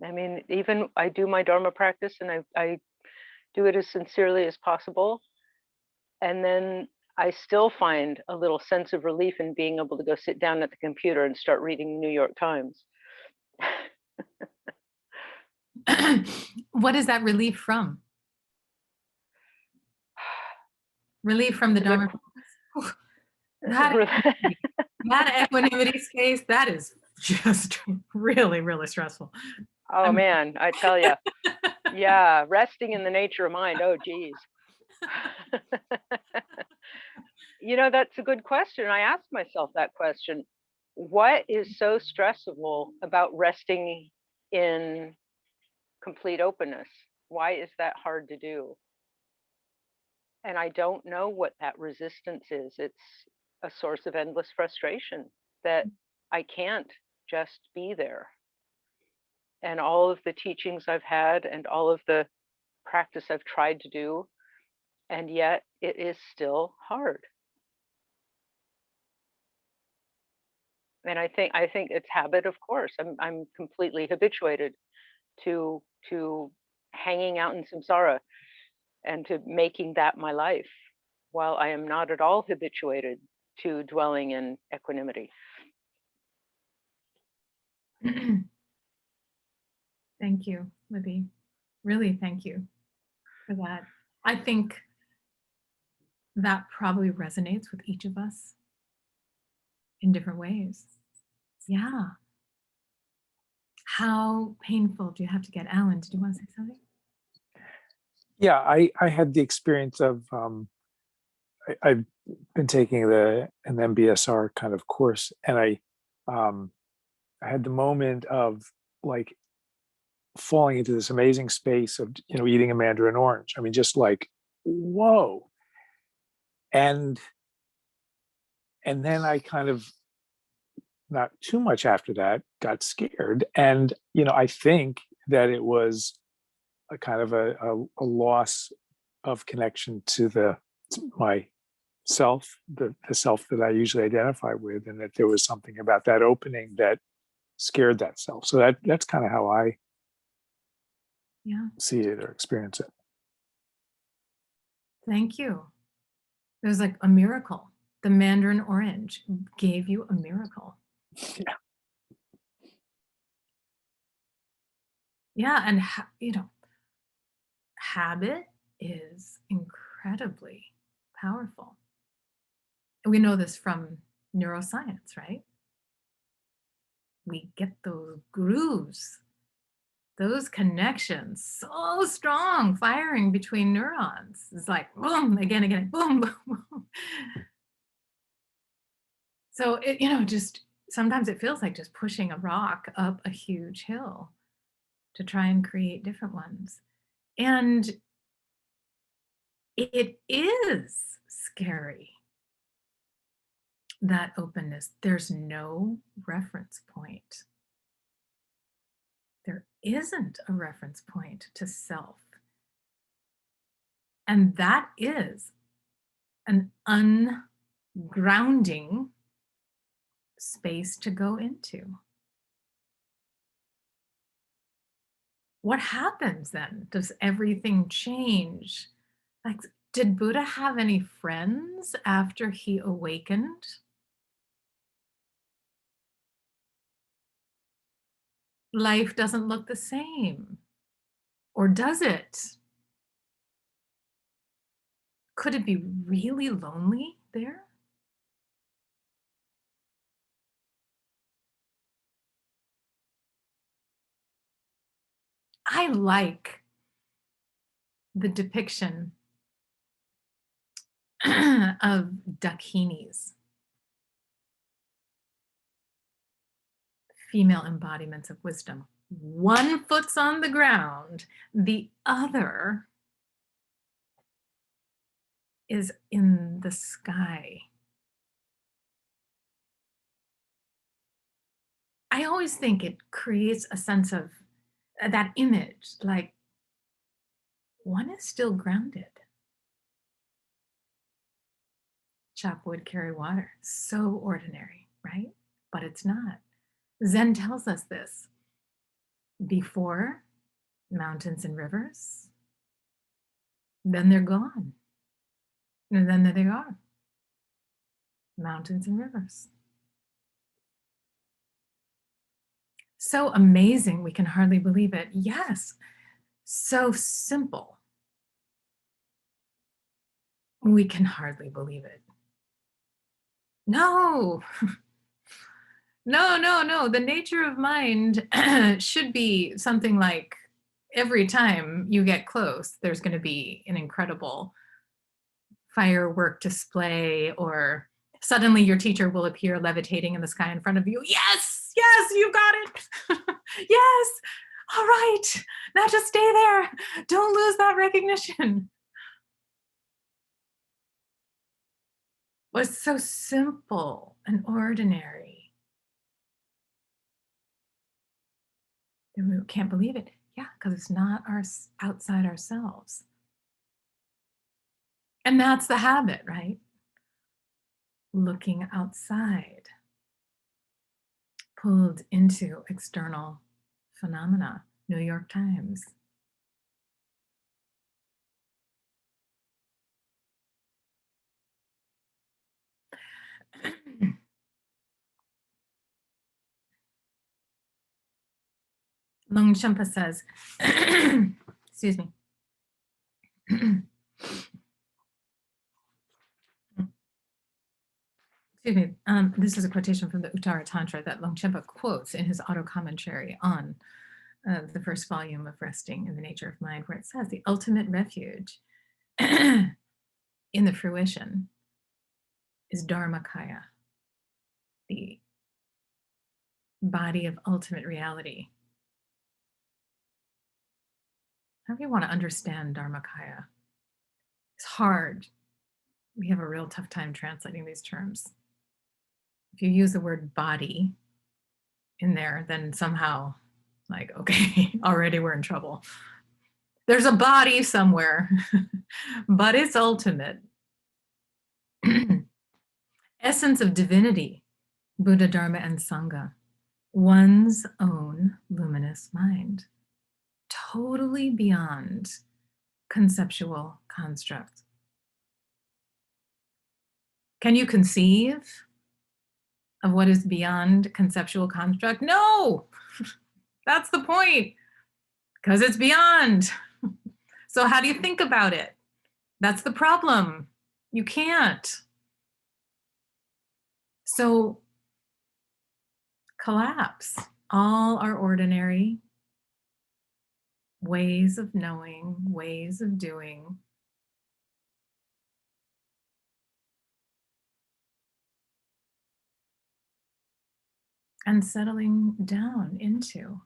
I mean, even I do my Dharma practice and I do it as sincerely as possible. And then I still find a little sense of relief in being able to go sit down at the computer and start reading the New York Times.
What is that relief from? Relief from the Dharma. That equanimity space, that is just really, really stressful.
Oh man, I tell you. Yeah, resting in the nature of mind. Oh geez. You know, that's a good question. I asked myself that question. What is so stressful about resting in complete openness? Why is that hard to do? And I don't know what that resistance is. It's a source of endless frustration that I can't just be there. And all of the teachings I've had and all of the practice I've tried to do, and yet it is still hard. And I think it's habit, of course. I'm completely habituated to hanging out in samsara and to making that my life, while I am not at all habituated to dwelling in equanimity.
Thank you, Libby. Really, thank you for that. I think that probably resonates with each of us in different ways. Yeah. How painful do you have to get? Alan, did you want to say something?
Yeah, I had the experience of I've been taking an MBSR kind of course, and I had the moment of like falling into this amazing space of, you know, eating a mandarin orange. I mean, just like, whoa. And then I kind of, not too much after that, got scared. And, you know, I think that it was a kind of a loss of connection to my self, the self that I usually identify with, and that there was something about that opening that scared that self. So that's kind of how I see it or experience it.
Thank you. It was like a miracle. The mandarin orange gave you a miracle.
Yeah.
Yeah, and you know, habit is incredibly powerful. And we know this from neuroscience, right? We get those grooves those connections so strong, firing between neurons. It's like boom, again, boom, boom, boom. So it, just sometimes it feels like just pushing a rock up a huge hill to try and create different ones. And it is scary, that openness. There's no reference point. There isn't a reference point to self. And that is an ungrounding space to go into. What happens then? Does everything change? Like, did Buddha have any friends after he awakened? Life doesn't look the same. Or does it? Could it be really lonely there? I like the depiction of dakinis, female embodiments of wisdom. One foot's on the ground, the other is in the sky. I always think it creates a sense of that image, like one is still grounded. Chop wood, carry water. So ordinary, right? But it's not. Zen tells us this. Before, mountains and rivers, then they're gone. And then there they are. Mountains and rivers. So amazing, we can hardly believe it. Yes, so simple. We can hardly believe it. No, no. The nature of mind should be something like every time you get close, there's going to be an incredible firework display, or suddenly your teacher will appear levitating in the sky in front of you. Yes, you got it. Yes, all right, now just stay there. Don't lose that recognition. Was so simple and ordinary. And we can't believe it. Yeah, because it's not outside ourselves. And that's the habit, right? Looking outside, pulled into external phenomena. New York Times. Longchenpa says, excuse me. Excuse me, this is a quotation from the Uttara Tantra that Longchenpa quotes in his auto-commentary on the first volume of Resting in the Nature of Mind, where it says, the ultimate refuge in the fruition is Dharmakaya, the body of ultimate reality. How do you want to understand Dharmakaya? It's hard. We have a real tough time translating these terms. If you use the word body in there, then somehow, like, okay, already we're in trouble. There's a body somewhere, but it's ultimate. Essence of divinity, Buddha, Dharma, and Sangha. One's own luminous mind. Totally beyond conceptual construct. Can you conceive of what is beyond conceptual construct? No, that's the point, because it's beyond. So how do you think about it? That's the problem. You can't. So collapse. All are ordinary. ways of knowing, ways of doing. And settling down into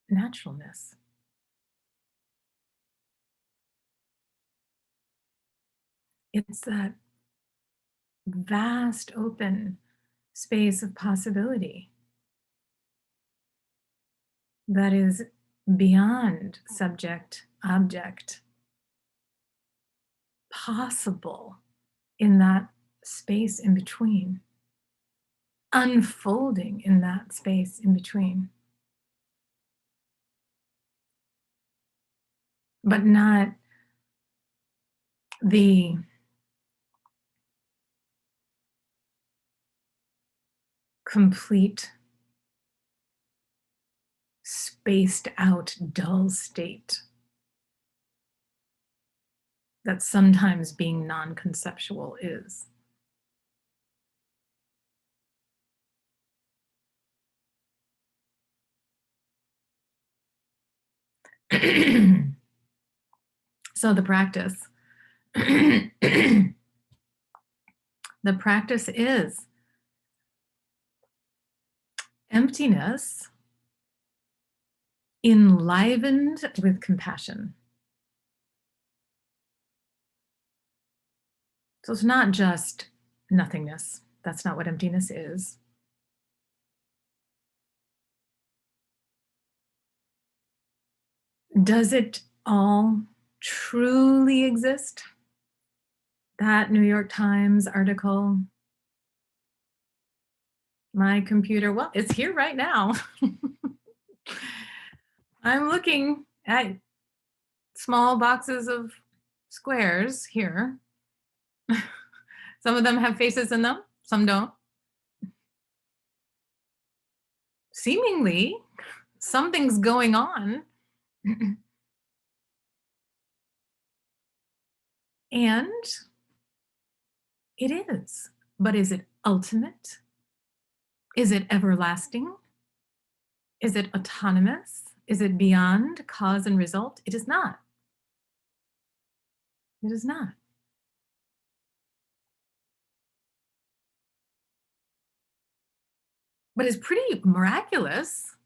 naturalness. It's that vast open space of possibility that is beyond subject, object, possible in that space in between, unfolding in that space in between, but not the complete spaced out dull state that sometimes being non-conceptual is. So the practice, the practice is emptiness enlivened with compassion. So it's not just nothingness. That's not what emptiness is. Does it all truly exist? That New York Times article, my computer, well, it's here right now. I'm looking at small boxes of squares here. Some of them have faces in them, some don't. Seemingly, something's going on. And it is. But is it ultimate? Is it everlasting? Is it autonomous? Is it beyond cause and result? It is not. It is not. But it's pretty miraculous,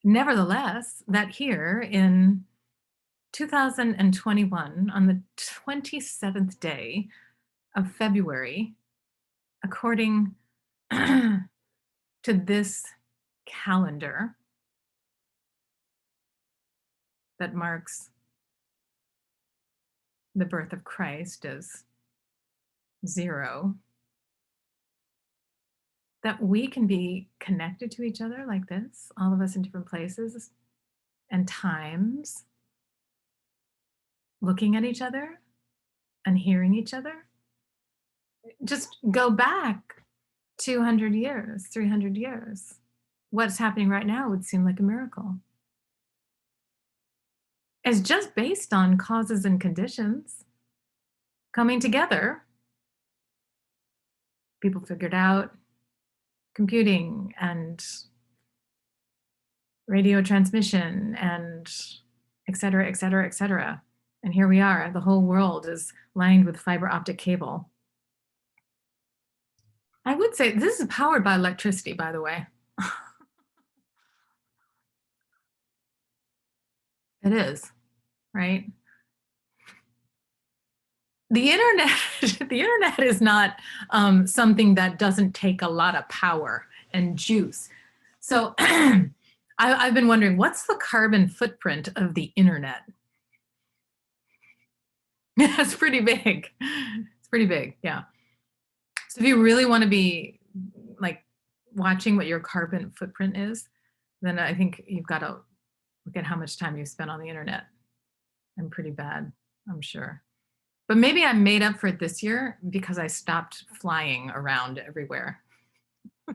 nevertheless, that here in 2021, on the 27th day of February, according to this calendar that marks the birth of Christ as 0, that we can be connected to each other like this, all of us in different places and times, looking at each other and hearing each other. Just go back 200 years, 300 years. What's happening right now would seem like a miracle. It's just based on causes and conditions coming together. People figured out computing and radio transmission and et cetera, et cetera, et cetera. And here we are, the whole world is lined with fiber optic cable. I would say this is powered by electricity, by the way. It is, right? The internet is not something that doesn't take a lot of power and juice. So I've been wondering, what's the carbon footprint of the internet? It's pretty big. It's pretty big, yeah. So if you really want to be like watching what your carbon footprint is, then I think you've got to look at how much time you spend on the internet. I'm pretty bad, I'm sure. But maybe I made up for it this year because I stopped flying around everywhere. I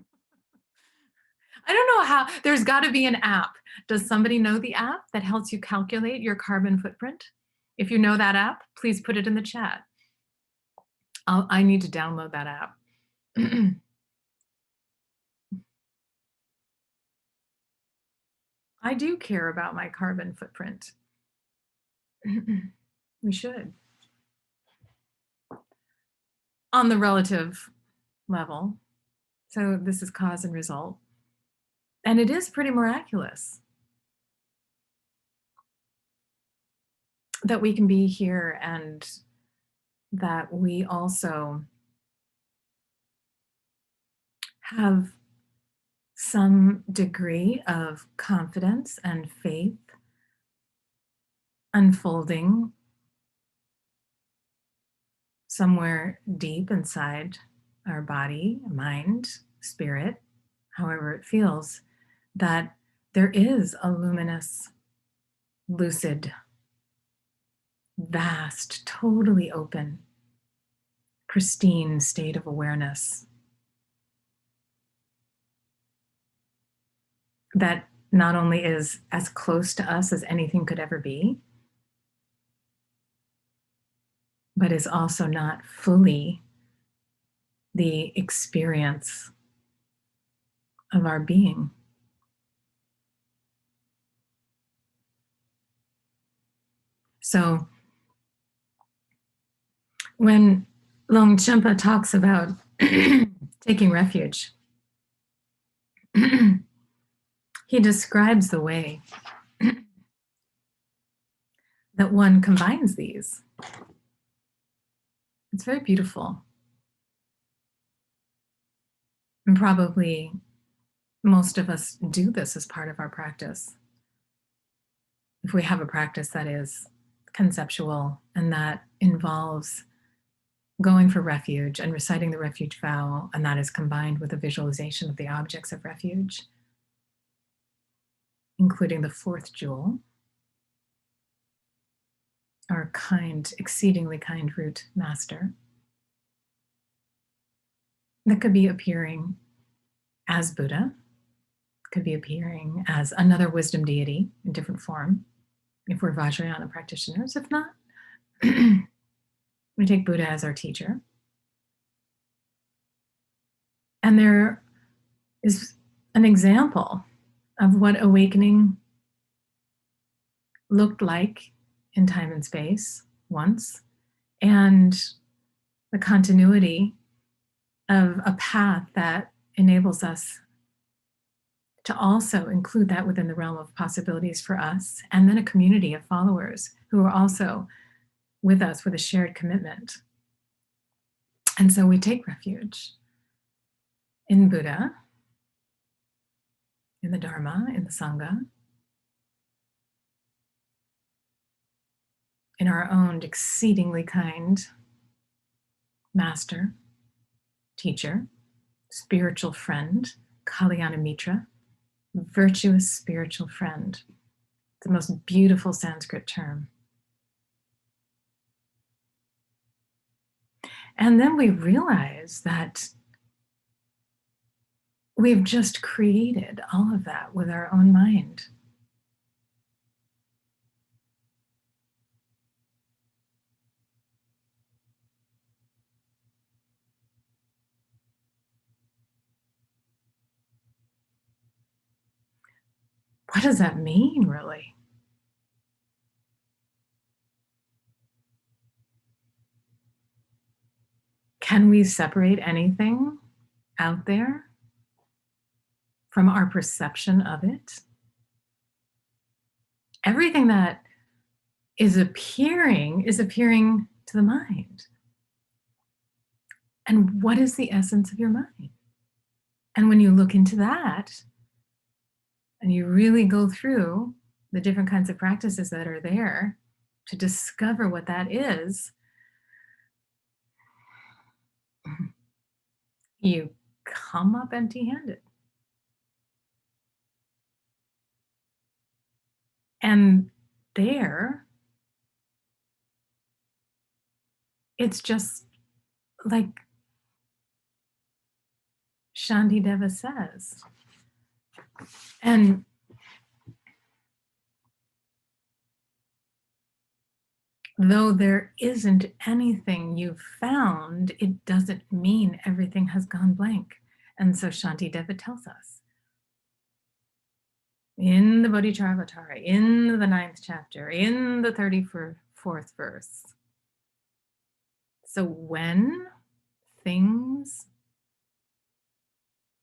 don't know how, there's got to be an app. Does somebody know the app that helps you calculate your carbon footprint? If you know that app, please put it in the chat. I need to download that app. I do care about my carbon footprint. We should. On the relative level. So this is cause and result. And it is pretty miraculous that we can be here and that we also have some degree of confidence and faith unfolding somewhere deep inside our body, mind, spirit, however it feels, that there is a luminous, lucid, vast, totally open, pristine state of awareness that not only is as close to us as anything could ever be, but is also not fully the experience of our being. So when Longchenpa talks about taking refuge, he describes the way that one combines these. It's very beautiful. And probably most of us do this as part of our practice. If we have a practice that is conceptual and that involves going for refuge and reciting the refuge vow, and that is combined with a visualization of the objects of refuge, including the fourth jewel, our kind, exceedingly kind root master, that could be appearing as Buddha, could be appearing as another wisdom deity in different form, if we're Vajrayana practitioners. If not, we take Buddha as our teacher. And there is an example of what awakening looked like in time and space once, and the continuity of a path that enables us to also include that within the realm of possibilities for us, and then a community of followers who are also with us with a shared commitment. And so we take refuge in Buddha, in the Dharma, in the Sangha, in our own exceedingly kind master, teacher, spiritual friend, Kalyana Mitra, virtuous spiritual friend. It's the most beautiful Sanskrit term. And then we realize that we've just created all of that with our own mind. What does that mean, really? Can we separate anything out there from our perception of it? Everything that is appearing to the mind. And what is the essence of your mind? And when you look into that, and you really go through the different kinds of practices that are there to discover what that is, you come up empty-handed. And there, it's just like Shantideva says. And though there isn't anything you've found, it doesn't mean everything has gone blank. And so Shantideva tells us, in the Bodhicharvatara, in the 9th chapter, in the 34th verse. So when things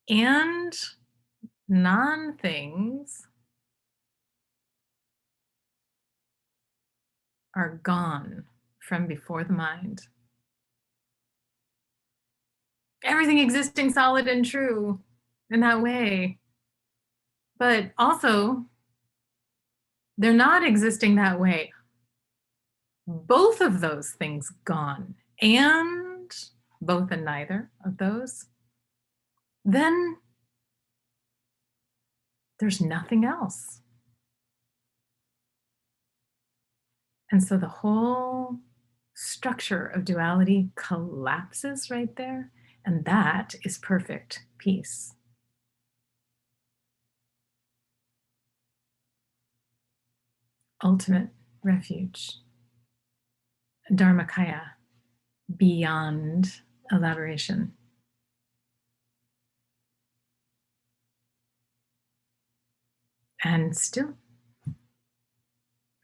and non-things are gone from before the mind, everything existing solid and true in that way, but also they're not existing that way. Both of those things gone, and both and neither of those, then there's nothing else. And so the whole structure of duality collapses right there, and that is perfect peace. Ultimate refuge. Dharmakaya, beyond elaboration. And still,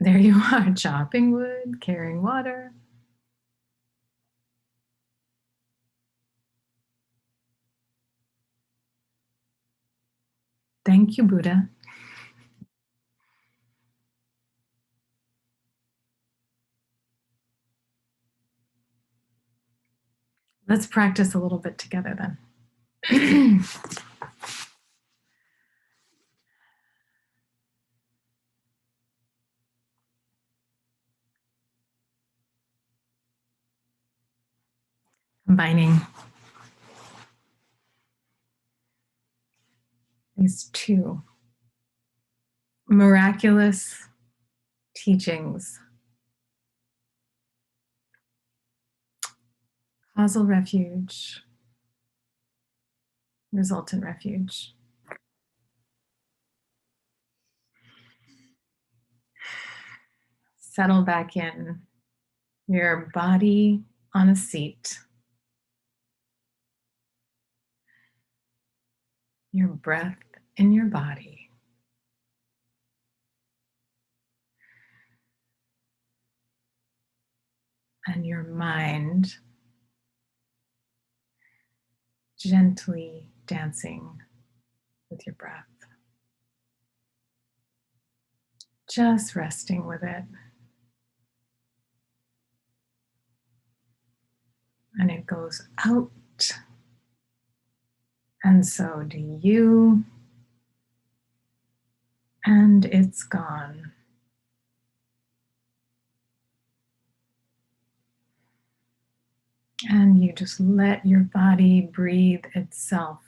there you are, chopping wood, carrying water. Thank you, Buddha. Let's practice a little bit together then. Combining these two miraculous teachings. Causal refuge, resultant refuge. Settle back in, your body on a seat, your breath in your body. And your mind gently dancing with your breath. Just resting with it. And it goes out, and so do you, and it's gone. And you just let your body breathe itself.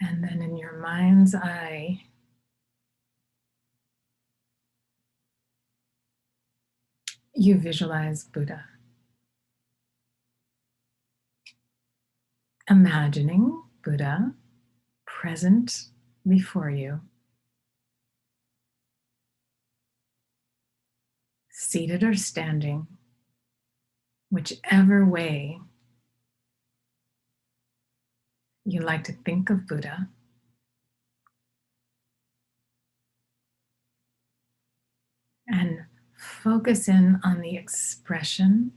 And then in your mind's eye, you visualize Buddha. Imagining Buddha present before you, seated or standing, whichever way you like to think of Buddha. And focus in on the expression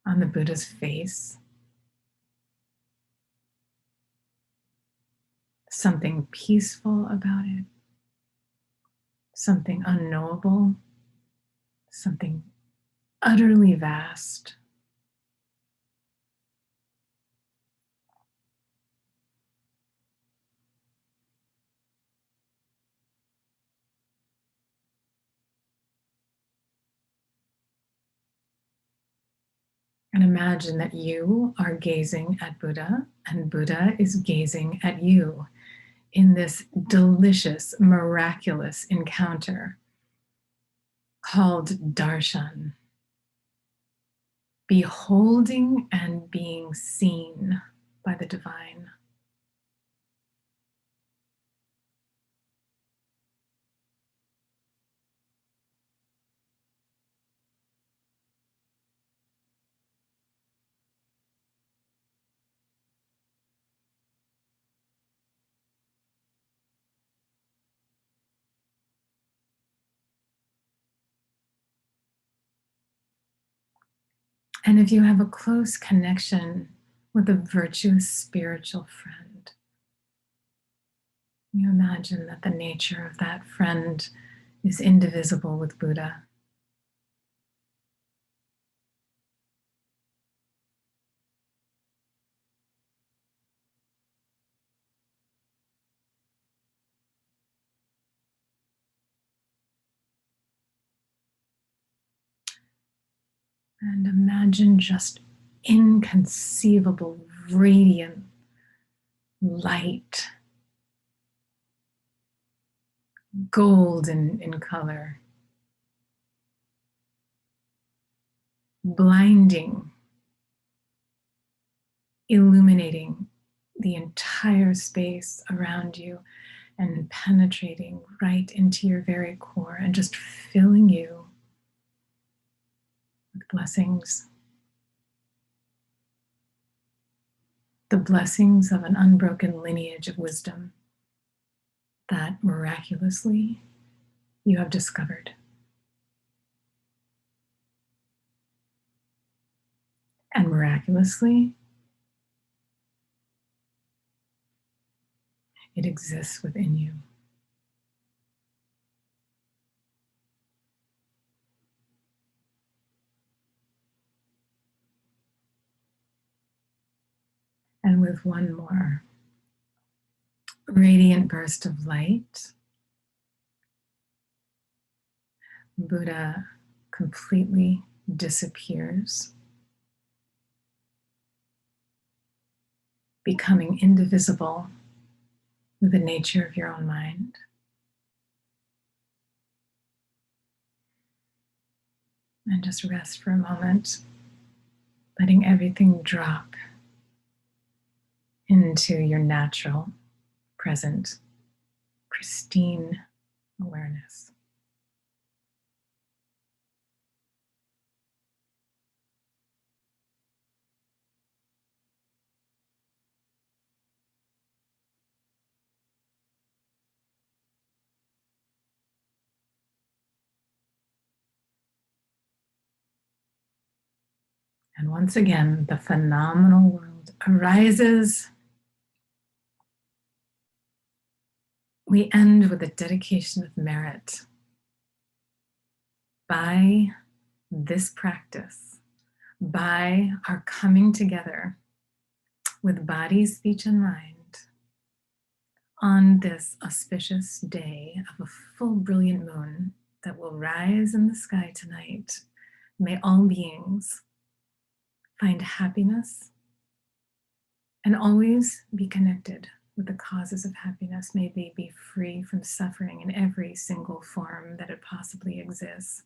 on the Buddha's face. Something peaceful about it, something unknowable, something utterly vast. And imagine that you are gazing at Buddha and Buddha is gazing at you in this delicious, miraculous encounter called darshan. Beholding and being seen by the divine. And if you have a close connection with a virtuous spiritual friend, you imagine that the nature of that friend is indivisible with Buddha. And imagine just inconceivable, radiant light, golden in color, blinding, illuminating the entire space around you and penetrating right into your very core and just filling you with blessings. The blessings of an unbroken lineage of wisdom that miraculously you have discovered. And miraculously, it exists within you. And with one more radiant burst of light, Buddha completely disappears, becoming indivisible with the nature of your own mind. And just rest for a moment, letting everything drop into your natural, present, pristine awareness. And once again, the phenomenal world arises. We end with a dedication of merit. By this practice, by our coming together with body, speech, and mind on this auspicious day of a full brilliant moon that will rise in the sky tonight, may all beings find happiness and always be connected with the causes of happiness. May they be free from suffering in every single form that it possibly exists.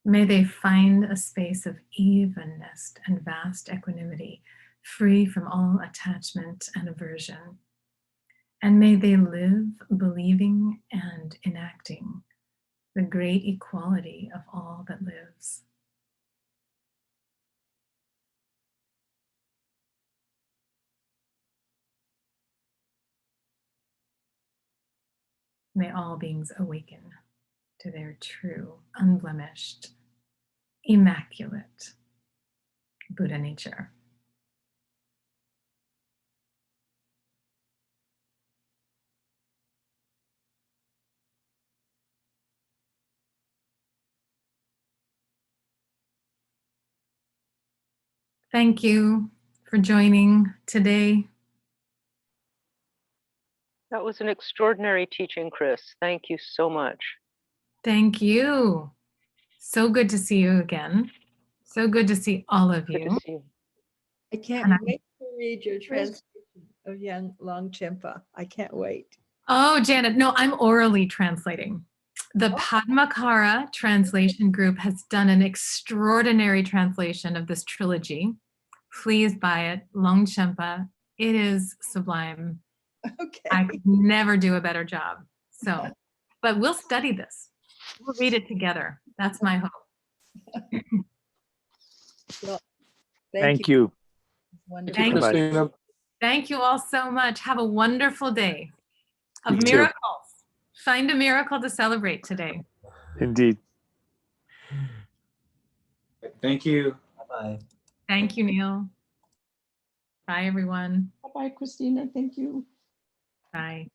May they find a space of evenness and vast equanimity, free from all attachment and aversion. And may they live believing and enacting the great equality of all that lives. May all beings awaken to their true, unblemished, immaculate Buddha nature. Thank you for joining today.
That was an extraordinary teaching, Chris. Thank you so much.
Thank you. So good to see you again. So good to see all of
Good
you.
to see you.
I can't
And I-
wait to read your translation of Yang Longchenpa. I can't wait.
Oh, Janet, no, I'm orally translating. The Padmakara translation group has done an extraordinary translation of this trilogy. Please buy it, Longchenpa. It is sublime.
Okay.
I could never do a better job. So, but we'll study this. We'll read it together. That's my hope.
Well,
Thank you.
Wonderful.
Thank you,
Thank you.
Christina.
Thank you all so much. Have a wonderful day of
You too.
miracles. Find a miracle to celebrate today.
Indeed.
Thank you.
Bye.
Thank you, Neil. Bye, everyone.
Bye, Christina. Thank you.
Bye.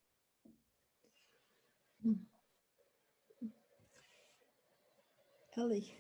Ellie.